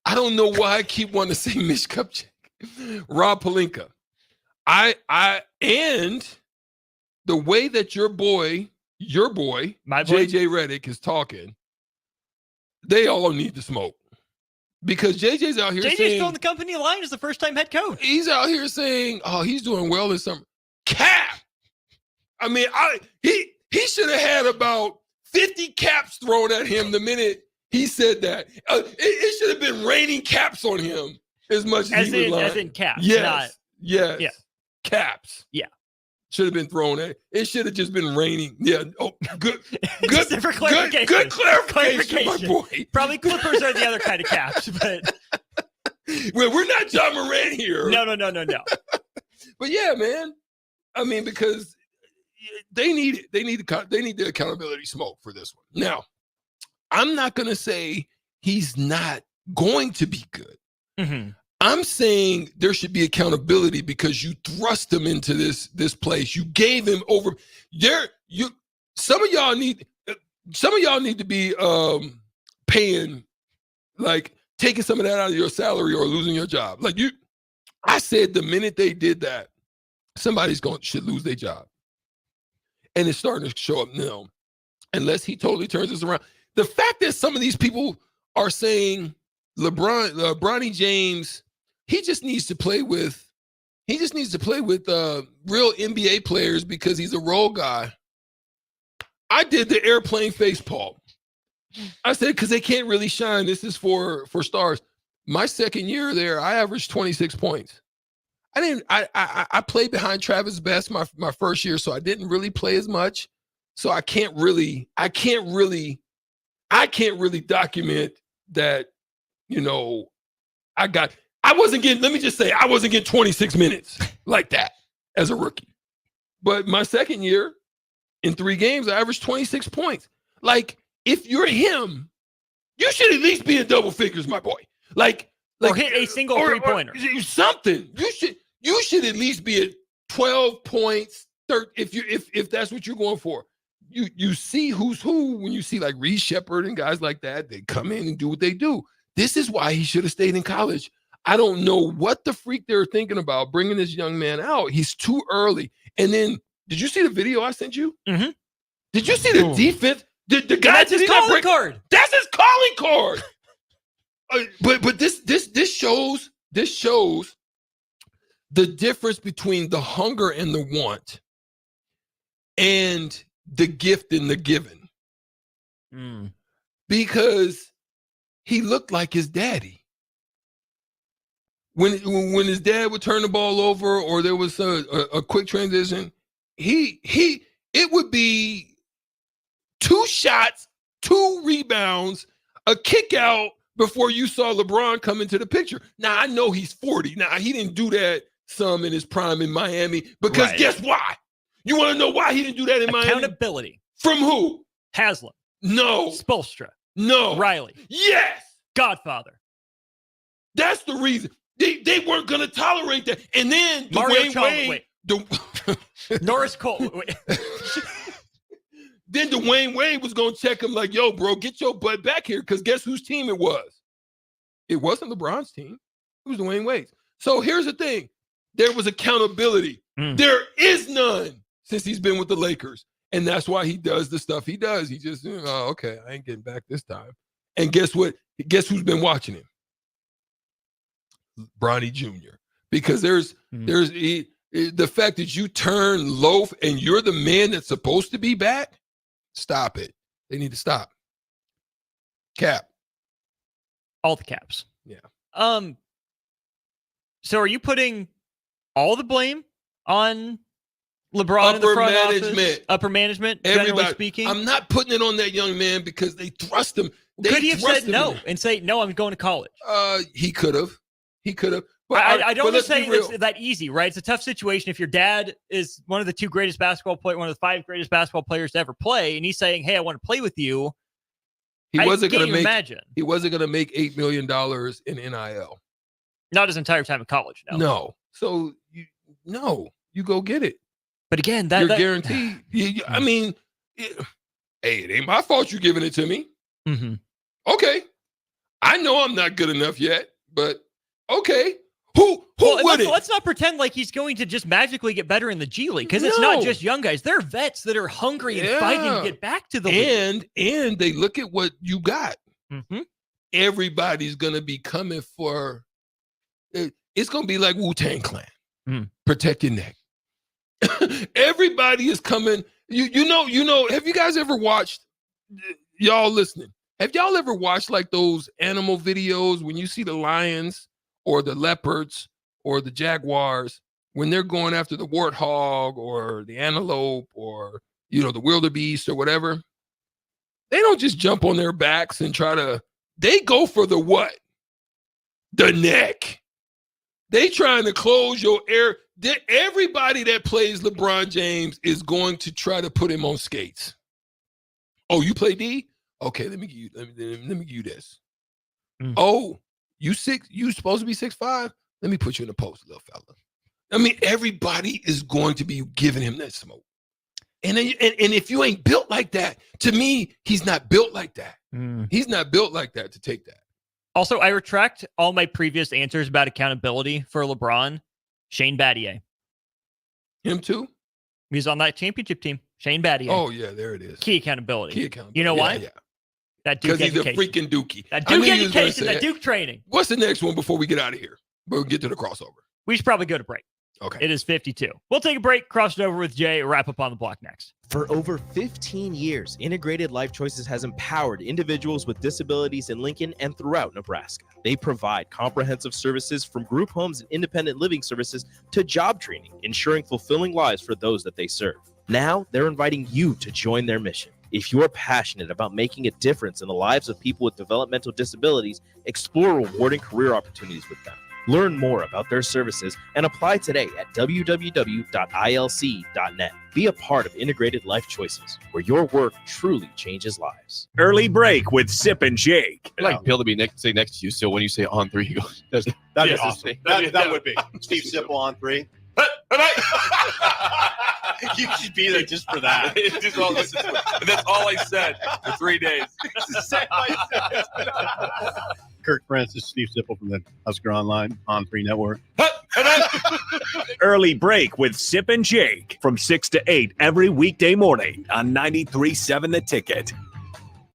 I don't know why I keep wanting to say Mitch Kupchak. Rob Pelinka. And the way that your boy, my boy, JJ Redick is talking, they all need to smoke. Because JJ's out here saying still in the company line as the first-time head coach. He's out here saying, "Oh, he's doing well in summer." Cap. I mean, he should have had about 50 caps thrown at him the minute he said that. It should have been raining caps on him as much as he was lying. As in caps. Yes. Yes. Yeah. Caps. Yeah. Should have been thrown at. It should have just been raining. Yeah. Oh, good. For clarification. Good clarification, my boy. Probably Clippers are the other kind of caps, but well, we're not John Moran here. No. But yeah, man. I mean, because they need it. They need the accountability smoke for this one. Now, I'm not going to say he's not going to be good. Mm-hmm. I'm saying there should be accountability because you thrust him into this place. You gave him over there. Some of y'all need to be paying, like taking some of that out of your salary or losing your job. Like I said, the minute they did that, somebody's should lose their job. And it's starting to show up now, unless he totally turns this around. The fact that some of these people are saying Bronny James, he just needs to play with real NBA players because he's a role guy. I did the airplane face palm. I said, because they can't really shine. This is for stars. My second year there, I averaged 26 points. I played behind Travis Best my first year, so I didn't really play as much. So I can't really document that, I wasn't getting 26 minutes like that as a rookie. But my second year, in 3 games, I averaged 26 points. Like, if you're him, you should at least be in double figures, my boy. Or hit a single three-pointer. Something. You should at least be at 12 points, if that's what you're going for. You see who's who when you see like Reed Shepherd and guys like that. They come in and do what they do. This is why he should have stayed in college. I don't know what the freak they're thinking about bringing this young man out. He's too early. And then, did you see the video I sent you? Mm-hmm. Did you see the defense? The guy that's his calling card. That's his calling card. But this shows the difference between the hunger and the want and the gift and the given. Because he looked like his daddy. When his dad would turn the ball over or there was a quick transition, it would be 2 shots, 2 rebounds, a kick out before you saw LeBron come into the picture. Now, I know he's 40. Now, he didn't do that some in his prime in Miami because guess why? You want to know why he didn't do that in Miami? Accountability. From who? Haslam. No. Spoelstra. No. Riley. Yes. Godfather. That's the reason. They weren't going to tolerate that. And then Mario Dwayne Wade. Norris Cole. Then Dwayne Wade was going to check him like, yo, bro, get your butt back here, because guess whose team it was? It wasn't LeBron's team. It was Dwayne Wade's. So here's the thing. There was accountability. There is none since he's been with the Lakers. And that's why he does the stuff he does. He just, oh, okay, I ain't getting back this time. And guess what? Guess who's been watching him? Bronny Jr. Because there's the fact that you turn loaf and you're the man that's supposed to be back, stop it. They need to stop. Cap. All the caps. Yeah. So are you putting all the blame on LeBron in the front office, upper management, generally speaking? I'm not putting it on that young man because they thrust him. Could he have said no and say, no, I'm going to college? He could have. But I don't want to say it's that easy, right? It's a tough situation if your dad is one of the two greatest basketball players, one of the 5 greatest basketball players to ever play, and he's saying, hey, I want to play with you. He wasn't going to make $8 million in NIL. Not his entire time in college, no. No. So, you go get it. But again, you're guaranteed. I mean, it ain't my fault you're giving it to me. Mm-hmm. Okay. I know I'm not good enough yet, but okay. Who would it? Let's not pretend like he's going to just magically get better in the G League, because it's not just young guys. They're vets that are hungry and fighting to get back to the league. And they look at what you got. Mm-hmm. Everybody's going to be coming for it. It's going to be like Wu-Tang Clan. Protect your neck. Everybody is coming. You know, have you guys ever watched, y'all listening, have y'all ever watched like those animal videos when you see the lions or the leopards or the jaguars when they're going after the warthog or the antelope or, the wildebeest or whatever? They don't just jump on their backs and they go for the what? The neck. They trying to close your air. Everybody that plays LeBron James is going to try to put him on skates. Oh, you play D? Okay, let me give you this. Oh, you supposed to be 6'5"? Let me put you in the post, little fella. I mean, everybody is going to be giving him that smoke. And if you ain't built like that, to me, he's not built like that. He's not built like that to take that. Also, I retract all my previous answers about accountability for LeBron. Shane Battier. Him too? He's on that championship team. Shane Battier. Oh, yeah, there it is. Key accountability. You know why? Yeah. That Duke education. Because he's a freaking Dookie. That Duke education, that Duke training. What's the next one before we get out of here? We'll get to the crossover. We should probably go to break. Okay. It is 52. We'll take a break, cross it over with Jay, wrap up on the block next. For over 15 years, Integrated Life Choices has empowered individuals with disabilities in Lincoln and throughout Nebraska. They provide comprehensive services from group homes and independent living services to job training, ensuring fulfilling lives for those that they serve. Now, they're inviting you to join their mission. If you're passionate about making a difference in the lives of people with developmental disabilities, explore rewarding career opportunities with them. Learn more about their services and apply today at www.ilc.net. Be a part of Integrated Life Choices, where your work truly changes lives. Early break with Sip and Jake. I'd like Bill to be next to you, so when you say on 3, he goes, that'd be awesome. That would be. Steve Sipple on 3. You should be there just for that. That's all I said for 3 days. Kirk Francis, Steve Sipple from the Husker Online on 3 Network. Early break with Sip and Jake from 6 to 8 every weekday morning on 93.7 The Ticket.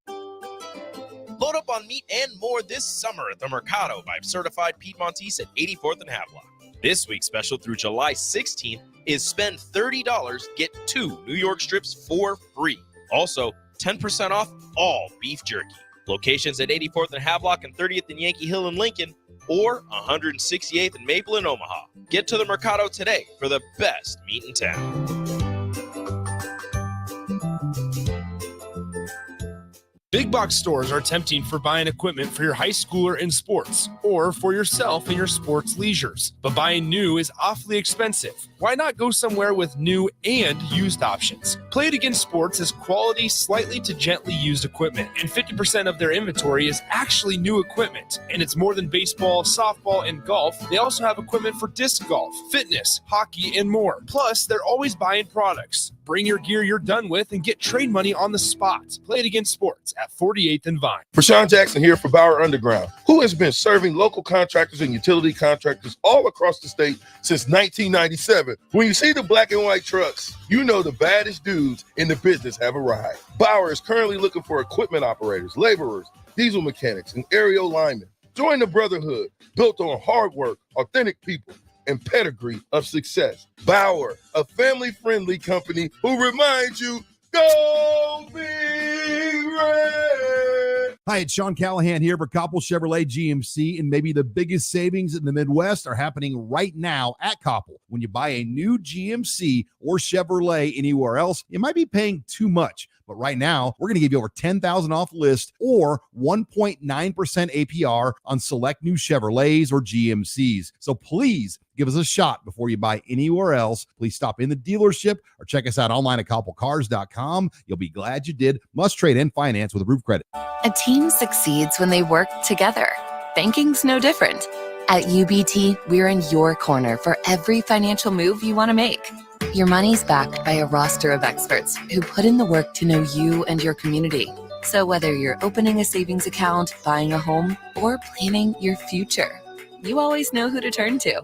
Load up on meat and more this summer at the Mercado by Certified Piedmontese at 84th and Havelock. This week's special through July 16th is spend $30, get 2 New York strips for free. Also, 10% off all beef jerky. Locations at 84th and Havelock and 30th and Yankee Hill in Lincoln, or 168th and Maple in Omaha. Get to the Mercado today for the best meat in town. Big box stores are tempting for buying equipment for your high schooler in sports or for yourself in your sports leisures. But buying new is awfully expensive. Why not go somewhere with new and used options? Play It Again Sports has quality, slightly to gently used equipment, and 50% of their inventory is actually new equipment. And it's more than baseball, softball, and golf. They also have equipment for disc golf, fitness, hockey, and more. Plus, they're always buying products. Bring your gear you're done with and get trade money on the spot. Play It Again Sports at 48th and Vine. Rashawn Jackson here for Bauer Underground, who has been serving local contractors and utility contractors all across the state since 1997. When you see the black and white trucks, you know the baddest dudes in the business have arrived. Bauer is currently looking for equipment operators, laborers, diesel mechanics, and aerial linemen. Join the brotherhood built on hard work, authentic people, and pedigree of success. Bauer, a family-friendly company who reminds you, go Big Red! Hi, it's Sean Callahan here for Koppel Chevrolet GMC, and maybe the biggest savings in the Midwest are happening right now at Koppel. When you buy a new GMC or Chevrolet anywhere else, you might be paying too much. But right now, we're going to give you over $10,000 off list or 1.9% APR on select new Chevrolets or GMCs. So please give us a shot before you buy anywhere else. Please stop in the dealership or check us out online at koppelcars.com. You'll be glad you did. Must trade and finance with approved credit. A team succeeds when they work together. Banking's no different. At UBT, we're in your corner for every financial move you want to make. Your money's backed by a roster of experts who put in the work to know you and your community. So whether you're opening a savings account, buying a home, or planning your future, you always know who to turn to.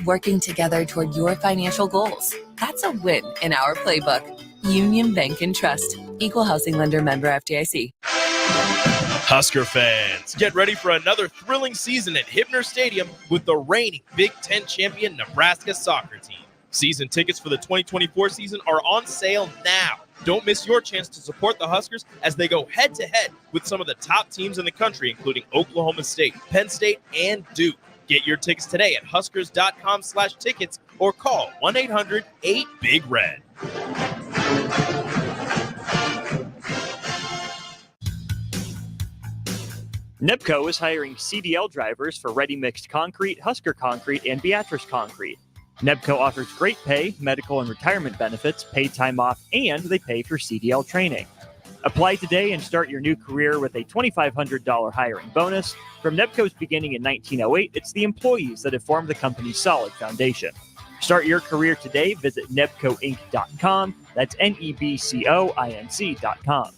Working together toward your financial goals. That's a win in our playbook. Union Bank and Trust. Equal housing lender, member FDIC. Husker fans, get ready for another thrilling season at Hibner Stadium with the reigning Big Ten champion Nebraska soccer team. Season tickets for the 2024 season are on sale now. Don't miss your chance to support the Huskers as they go head-to-head with some of the top teams in the country, including Oklahoma State, Penn State, and Duke. Get your tickets today at huskers.com/tickets or call 1-800-8-BIG-RED. Nebco is hiring CDL drivers for Ready Mixed Concrete, Husker Concrete, and Beatrice Concrete. Nebco offers great pay, medical and retirement benefits, paid time off, and they pay for CDL training. Apply today and start your new career with a $2,500 hiring bonus. From Nebco's beginning in 1908, it's the employees that have formed the company's solid foundation. Start your career today. Visit nebcoinc.com. That's NEBCOINC.com.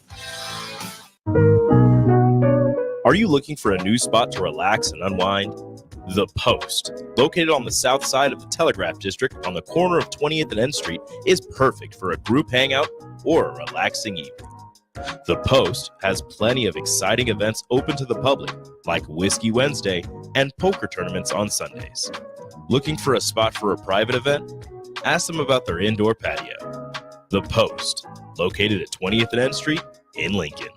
Are you looking for a new spot to relax and unwind? The Post, located on the south side of the Telegraph District on the corner of 20th and N Street, is perfect for a group hangout or a relaxing evening. The Post has plenty of exciting events open to the public, like Whiskey Wednesday and poker tournaments on Sundays. Looking for a spot for a private event? Ask them about their indoor patio. The Post, located at 20th and N Street in Lincoln.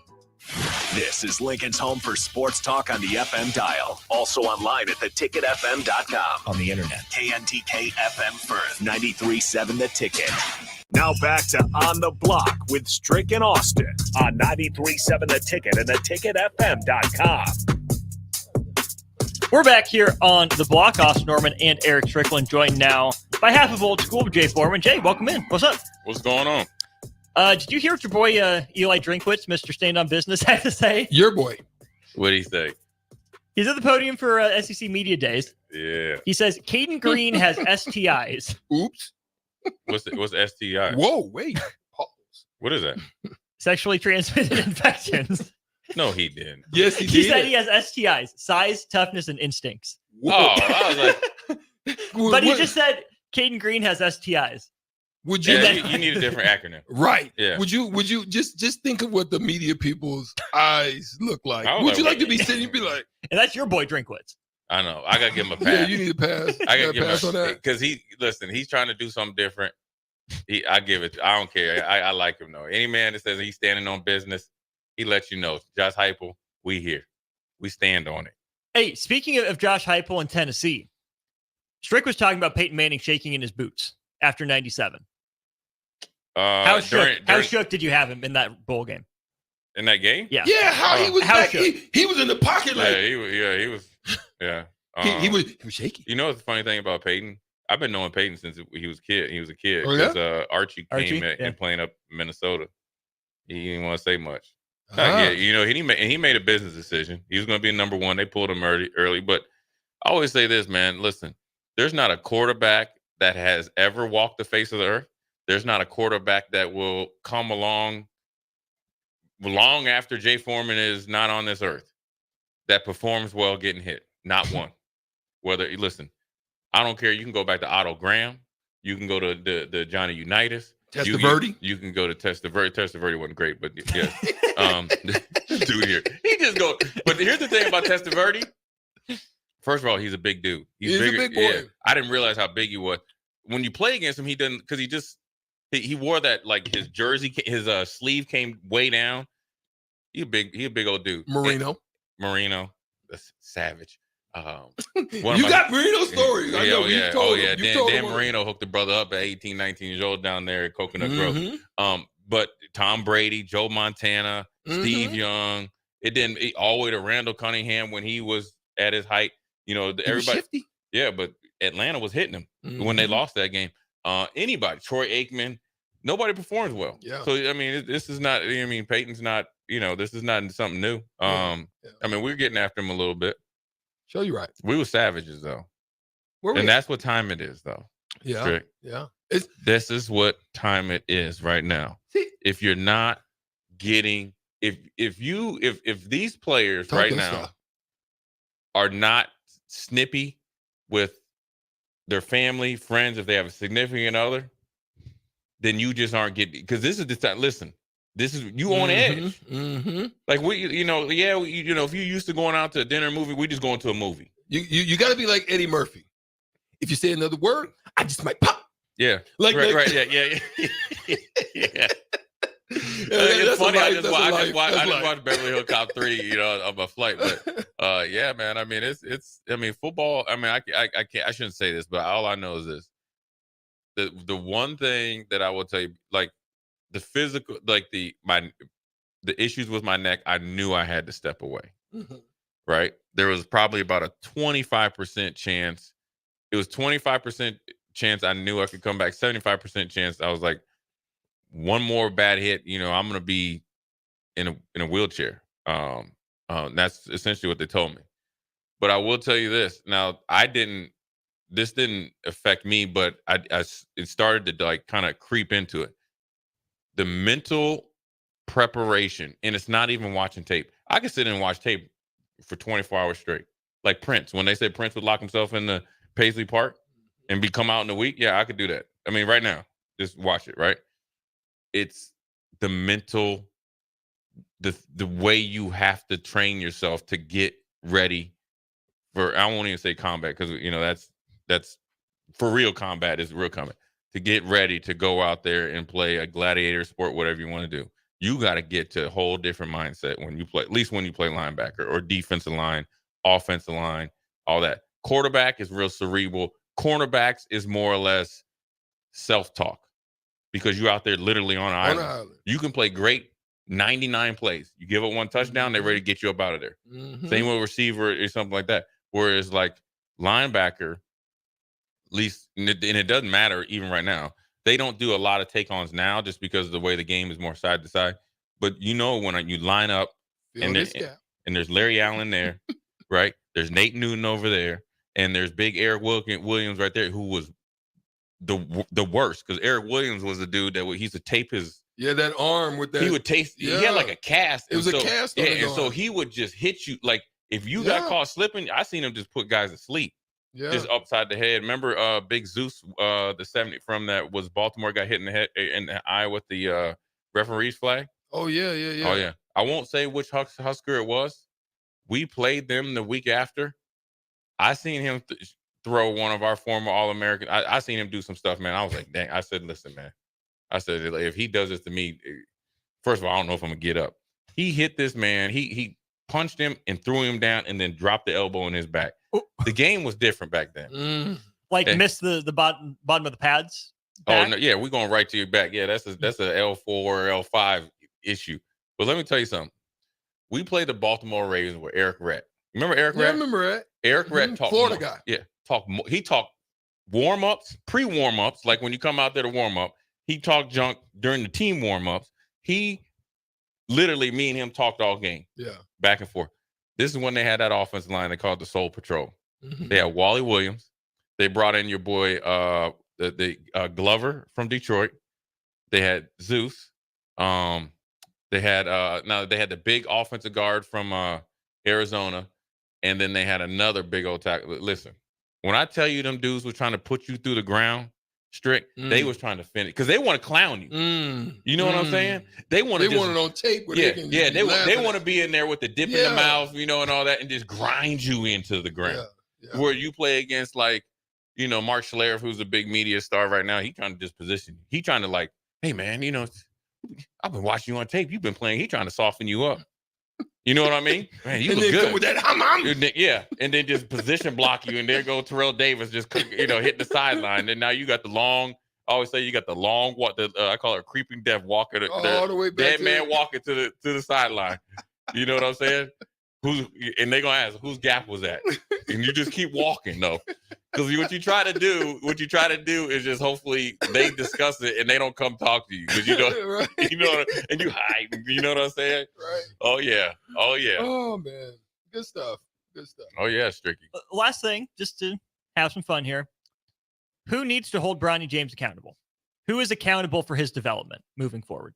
This is Lincoln's home for sports talk on the FM dial. Also online at theticketfm.com. On the internet. KNTK FM Firth, 93.7 The Ticket. Now back to On the Block with Strick and Austin on 93.7 The Ticket and theticketfm.com. We're back here on the block. Austin Norman and Eric Strickland joined now by half of old school, Jay Foreman. Jay, welcome in. What's up? What's going on? Did you hear what your boy Eli Drinkwitz, Mr. Stand on Business, had to say? Your boy. What do you say? He's at the podium for SEC Media Days. Yeah. He says Caden Green has STIs. Oops. What's STI? Whoa, wait. Pause. What is that? Sexually transmitted infections. No, he didn't. Yes, he did. He said he has STIs, size, toughness, and instincts. Whoa. I was like, but he just said Caden Green has STIs. Would you? Yeah, you need a different acronym, right? Yeah. Would you just think of what the media people's eyes look like? I was Would like, you like to be sitting and be like? And that's your boy Drinkwitz. I know. I gotta give him a pass. Yeah, you need a pass. I gotta give pass him on that because he's trying to do something different. I give it. I don't care. I like him though. Any man that says he's standing on business, he lets you know. Josh Heupel, we here. We stand on it. Hey, speaking of Josh Heupel in Tennessee, Strick was talking about Peyton Manning shaking in his boots after 97. How shook did you have him in that bowl game? in that game. Yeah. Yeah, how he was How back. should- He was in the pocket like He was. Yeah. he was shaky. You know what's the funny thing about Peyton? I've been knowing Peyton since he was a kid. He was a kid Oh, yeah? because Archie Archie? came and playing up in Minnesota. He didn't want to say much. Ah. Yeah, you know, he made a business decision. He was going to be number one. They pulled him early. But I always say this, man. Listen, there's not a quarterback that has ever walked the face of the earth. There's not a quarterback that will come along long after Jay Foreman is not on this earth that performs well getting hit. Not one. Listen, I don't care. You can go back to Otto Graham. You can go to the Johnny Unitas. Testaverde? You can go to Testaverde. Testaverde wasn't great, but yes. Dude here. He just go. But here's the thing about Testaverde. First of all, he's a big dude. He's a big boy. Yeah. I didn't realize how big he was. When you play against him, he doesn't, because he wore that, like his jersey, his sleeve came way down. He a big old dude. Marino, that's savage. You got Marino stories. I know. Dan Marino hooked the brother up at 18, 19 years old down there at Coconut Grove. But Tom Brady, Joe Montana, Steve Young, all the way to Randall Cunningham when he was at his height. You know, everybody. Yeah, but Atlanta was hitting him when they lost that game. Anybody, Troy Aikman, nobody performs well. Yeah. So I mean, this is not. I mean, Peyton's not. You know, this is not something new. I mean, we're getting after him a little bit. Show you right. We were savages though, and that's what time it is though. Yeah, Strick. yeah. This is what time it is right now. If you're not getting, if these players right now are not snippy with their family, friends, if they have a significant other, then you just aren't getting, because this is the time. Listen, this is you on edge. Like if you're used to going out to a dinner movie, we just going to a movie. You got to be like Eddie Murphy. If you say another word, I just might pop. Yeah, right. Yeah. It's funny. I just watched Beverly Hills Cop 3, on my flight. But yeah, man. I mean, it's. I mean, football. I mean, I can't. I shouldn't say this, but all I know is this: the one thing that I will tell you, like the physical, like the issues with my neck, I knew I had to step away. Right? There was probably about a 25% chance. It was 25% chance I knew I could come back. 75% chance I was like, one more bad hit, I'm going to be in a wheelchair. That's essentially what they told me. But I will tell you this. Now, this didn't affect me, but it started to like kind of creep into it. The mental preparation, and it's not even watching tape. I could sit and watch tape for 24 hours straight. Like Prince, when they said Prince would lock himself in the Paisley Park and come out in a week. Yeah, I could do that. I mean, right now, just watch it, right? It's the mental, the way you have to train yourself to get ready for, I won't even say combat, because that's for real combat is real combat. To get ready to go out there and play a gladiator sport, whatever you want to do. You got to get to a whole different mindset when you play, at least when you play linebacker or defensive line, offensive line, all that. Quarterback is real cerebral. Cornerbacks is more or less self-talk, because you're out there literally on an island. You can play great 99 plays. You give up one touchdown, they're ready to get you up out of there. Same with receiver or something like that. Whereas like linebacker, at least, and it doesn't matter even right now, they don't do a lot of take-ons now just because of the way the game is more side to side. But when you line up and there's Larry Allen there, right? There's Nate Newton over there, and there's big Eric Williams right there, who was the worst, because Eric Williams was the dude that he used to tape his that arm with that. He would taste. Yeah. He had like a cast. It was a cast. Yeah, and so he would just hit you. Like if you got caught slipping, I seen him just put guys to sleep. Yeah. Just upside the head. Remember Big Zeus, the 70 from that was Baltimore, got hit in the head in the eye with the referee's flag. Oh yeah. Oh yeah. I won't say which Husker it was. We played them the week after. I seen him throw one of our former All-Americans. I seen him do some stuff, man. I was like, dang. I said, listen, man. I said, if he does this to me, first of all, I don't know if I'm gonna get up. He hit this man. He punched him and threw him down, and then dropped the elbow in his back. The game was different back then. Missed the bottom of the pads. Back? Oh no, yeah, we're going right to your back. Yeah, that's a L4 or L5 issue. But let me tell you something. We played the Baltimore Ravens with Eric Rett. Remember Eric Rett? I remember it. Eric Rett talked. Florida guy. Yeah, he talked warm-ups, pre-warm-ups, like when you come out there to warm up. He talked junk during the team warm-ups. He literally, me and him talked all game. Yeah. Back and forth. This is when they had that offensive line they called the Soul Patrol. Mhm. They had Wally Williams. They brought in your boy Glover from Detroit. They had Zeus. They had the big offensive guard from Arizona, and then they had another big old tackle. Listen, when I tell you them dudes were trying to put you through the ground, Strick, they was trying to finish because they want to clown you. You know what I'm saying? They want it on tape. Where they want to be in there with the dip in the mouth, and all that, and just grind you into the ground. Yeah. Where you play against Mark Schlereth, who's a big media star right now. He trying to just position you. He trying to hey man, I've been watching you on tape. You've been playing. He trying to soften you up. You know what I mean? Man, you look good. Come with that, yeah, and then just position block you, and there go Terrell Davis just hitting the sideline. And now you got the long. I always say you got the long walk. I call it a creeping death walker. All the way back. Dead man walking to the sideline. You know what I'm saying? And they gonna ask whose gap was that, and you just keep walking though, because what you try to do is just hopefully they discuss it and they don't come talk to you because right. And you hide. You know what I'm saying? Right. Oh yeah. Oh man, good stuff. Oh yeah, Stricky. Last thing, just to have some fun here. Who needs to hold Bronny James accountable? Who is accountable for his development moving forward?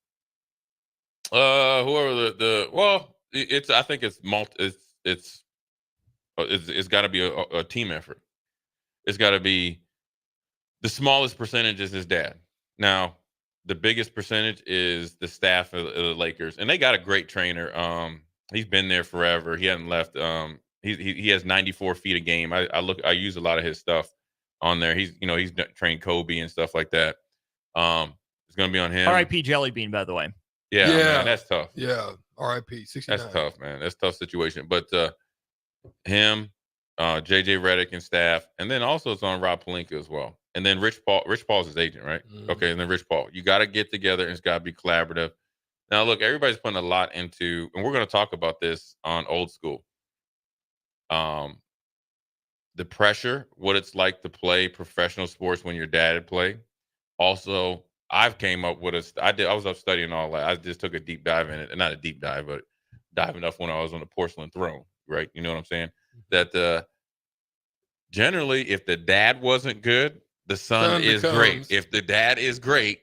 Whoever I think it's got to be a team effort. It's got to be the smallest percentage is his dad. Now, the biggest percentage is the staff of the Lakers, and they got a great trainer. He's been there forever. He hasn't left. He has 94 feet a game. I use a lot of his stuff on there. He's trained Kobe and stuff like that. It's gonna be on him. R.I.P. Jelly Bean, by the way. Yeah, man, that's tough. Yeah, R.I.P. 69. That's tough, man. That's a tough situation. But him, JJ Redick and staff, and then also it's on Rob Pelinka as well. And then Rich Paul's his agent, right? Mm-hmm. Okay, and then Rich Paul. You got to get together and it's got to be collaborative. Now, look, everybody's putting a lot into, and we're going to talk about this on Old School. The pressure, what it's like to play professional sports when your dad had played. Also, I've came up with I was up studying all that. I just took a deep dive in it. Not a deep dive, but dive enough when I was on the porcelain throne, right? You know what I'm saying? That generally, if the dad wasn't good, the son is great. If the dad is great,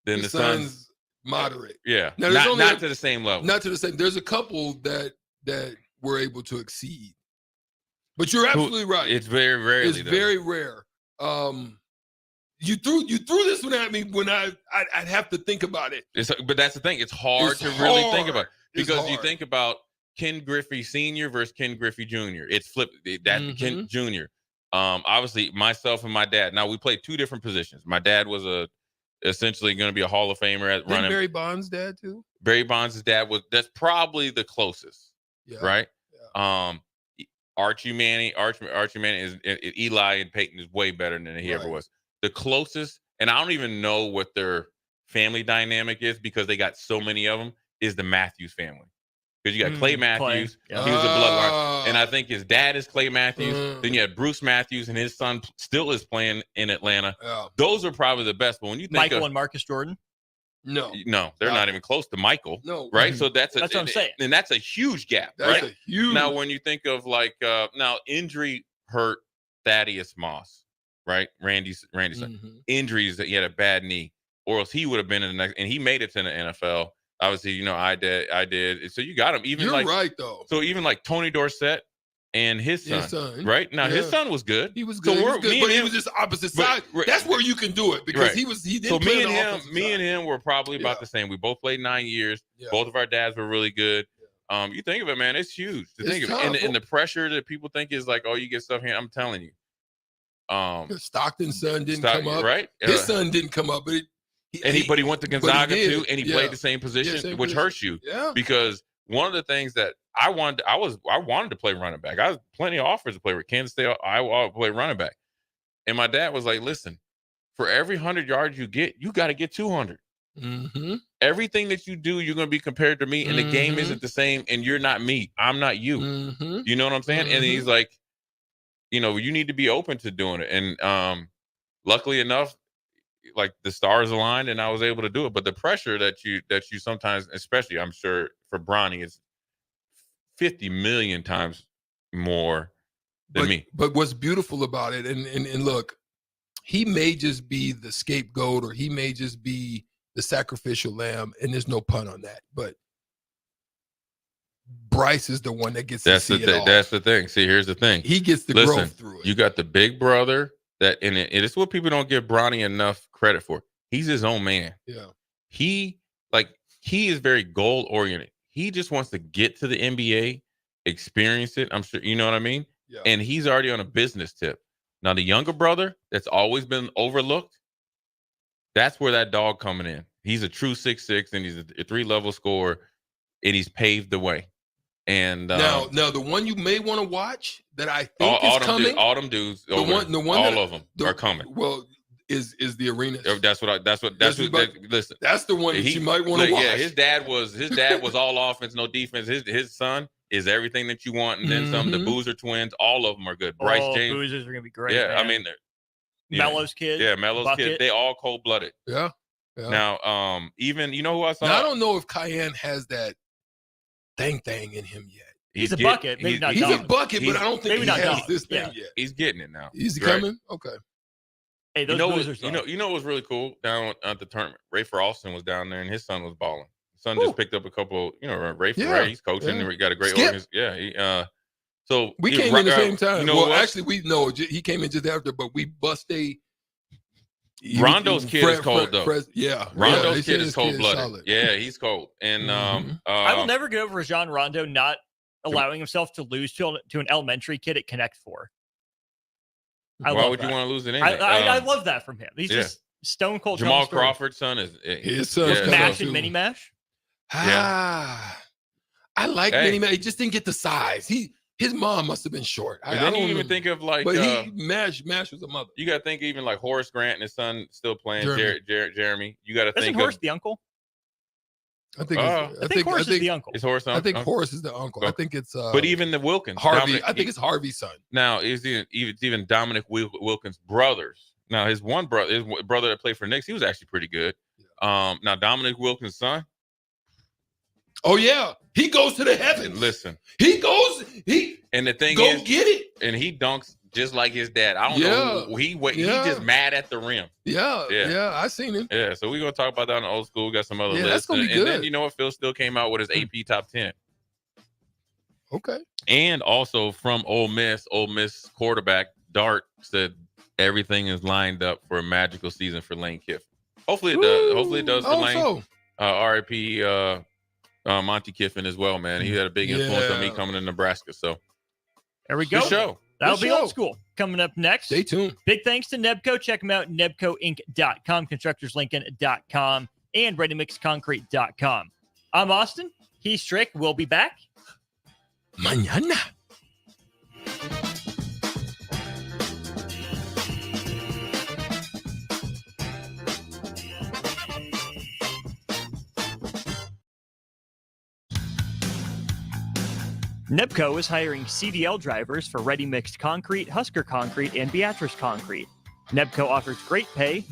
then the son's moderate. Yeah. Now, not to the same level. Not to the same. There's a couple that were able to exceed. But you're absolutely right. It's very rarely. It's very rare. You threw this one at me when I'd have to think about it. But that's the thing. It's hard to really think about because you think about Ken Griffey Sr. versus Ken Griffey Jr. It's flipped. That's Ken Jr. Obviously, myself and my dad. Now we played two different positions. My dad was essentially going to be a Hall of Famer at running. Barry Bonds' dad too. Barry Bonds' dad that's probably the closest. Yeah. Right. Yeah. Archie Manning is Eli and Peyton is way better than he ever was. The closest, and I don't even know what their family dynamic is because they got so many of them, is the Matthews family. Because you got Clay Matthews, he was a bloodline. And I think his dad is Clay Matthews. Then you had Bruce Matthews, and his son still is playing in Atlanta. Yeah. Those are probably the best. But when you think Michael and Marcus Jordan? No, they're not even close to Michael. No. Right? So that's what I'm saying. And that's a huge gap, That's right? a huge. Now, when you think of now injury hurt Thaddeus Moss, right? Randy's injuries that he had a bad knee, or else he would have been in the next, and he made it to the NFL. Obviously, I did. So you got him. Even You're right though. So even like Tony Dorsett and his son, right? Now his son was good. He was good. So but he was just opposite side. That's where you can do it because he didn't. So play me and him were probably about the same. We both played 9 years. Yeah. Both of our dads were really good. You think of it, man, it's huge to think of it. And the pressure that people think is like, oh, you get stuff here. I'm telling you. Stockton's son didn't come up. Right? His son didn't come up, but he went to Gonzaga too, and he played the same position, which hurts you. Yeah. Because one of the things that I wanted to play running back. I was plenty of offers to play with Kansas State. I wanted to play running back. And my dad was like, listen, for every 100 yards you get, you got to get 200. Mm-hmm. Everything that you do, you're going to be compared to me, and the game isn't the same, and you're not me. I'm not you. Mm-hmm. You know what I'm saying? And he's like, you need to be open to doing it. And luckily enough, like the stars aligned, and I was able to do it. But the pressure that you sometimes, especially I'm sure for Bronny, is 50 million times more than me. But what's beautiful about it, and look, he may just be the scapegoat, or he may just be the sacrificial lamb, and there's no pun on that. But Bryce is the one that gets to see it all. That's the thing. See, here's the thing. He gets the growth through it. You got the big brother that, and it's what people don't give Bronny enough credit for. He's his own man. Yeah. He is very goal oriented. He just wants to get to the NBA, experience it. I'm sure, you know what I mean? Yeah. And he's already on a business tip. Now, the younger brother that's always been overlooked, that's where that dog coming in. He's a true 6'6", and he's a 3-level scorer, and he's paved the way. And now the one you may want to watch that I think is coming. All them dudes, all of them are coming. Well, is the arena. That's what. Listen, that's the one that you might want to watch. Yeah, his dad was all offense, no defense. His son is everything that you want, and then some. The Boozer twins, all of them are good. Bryce James, Boozers are gonna be great. Yeah, man. I mean, Melo's kid. Yeah, Melo's kid. They all cold blooded. Yeah. Now, even who I saw. Now, I don't know if Cayenne has that thing in him yet. He's a bucket. Maybe not. He's a bucket, but I don't think he has this thing yet. He's getting it now. Is he coming? Okay. Hey, those Boozers. You know what was really cool down at the tournament? Rafer Alston was down there, and his son was balling. His son just picked up a couple. Rafer, right? He's coaching. And he got a great organization. Yeah. So we came in the same time. Actually, he came in just after, but we bust a. Rondo's kid is cold though. Rondo's kid is cold blooded. Yeah, he's cold. And I will never get over Rajon Rondo not allowing himself to lose to an elementary kid at Connect 4. Why would you want to lose it anyway? I love that from him. He's just stone cold. Jamal Crawford's son is his son. Mash and Mini Mash. I like Mini Mash. He just didn't get the size. His mom must have been short. I don't even think of like. But Mash was a mother. You got to think even like Horace Grant and his son still playing. Jeremy. You got to think. Isn't Horace the uncle? I think Horace is the uncle. Is Horace? I think Horace is the uncle. I think it's. But even the Wilkins, Harvey. I think it's Harvey's son. Now it's even Dominic Wilkins' brothers. Now his brother that played for Knicks, he was actually pretty good. Now Dominic Wilkins' son. Oh yeah, he goes to the heavens. Listen, and the thing is, get it, and he dunks just like his dad. I don't know. He just mad at the rim. Yeah, I seen him. Yeah, so we're gonna talk about that in the old school. We got some other lists, that's gonna be and good. then you know what? Phil still came out with his AP top 10. Okay, and also from Ole Miss quarterback Dart said everything is lined up for a magical season for Lane Kiffin. Hopefully it does. Hopefully it does for Lane. RIP. Monty Kiffin as well, man. He had a big influence on me coming to Nebraska. So there we go. Good show. That'll be old school. Coming up next. Stay tuned. Big thanks to Nebco. Check them out. NebcoInc.com, ConstructorsLincoln.com, and ReadyMixConcrete.com. I'm Austin. He's Strick. We'll be back mañana. Nebco is hiring CDL drivers for Ready Mixed Concrete, Husker Concrete, and Beatrice Concrete. Nebco offers great pay,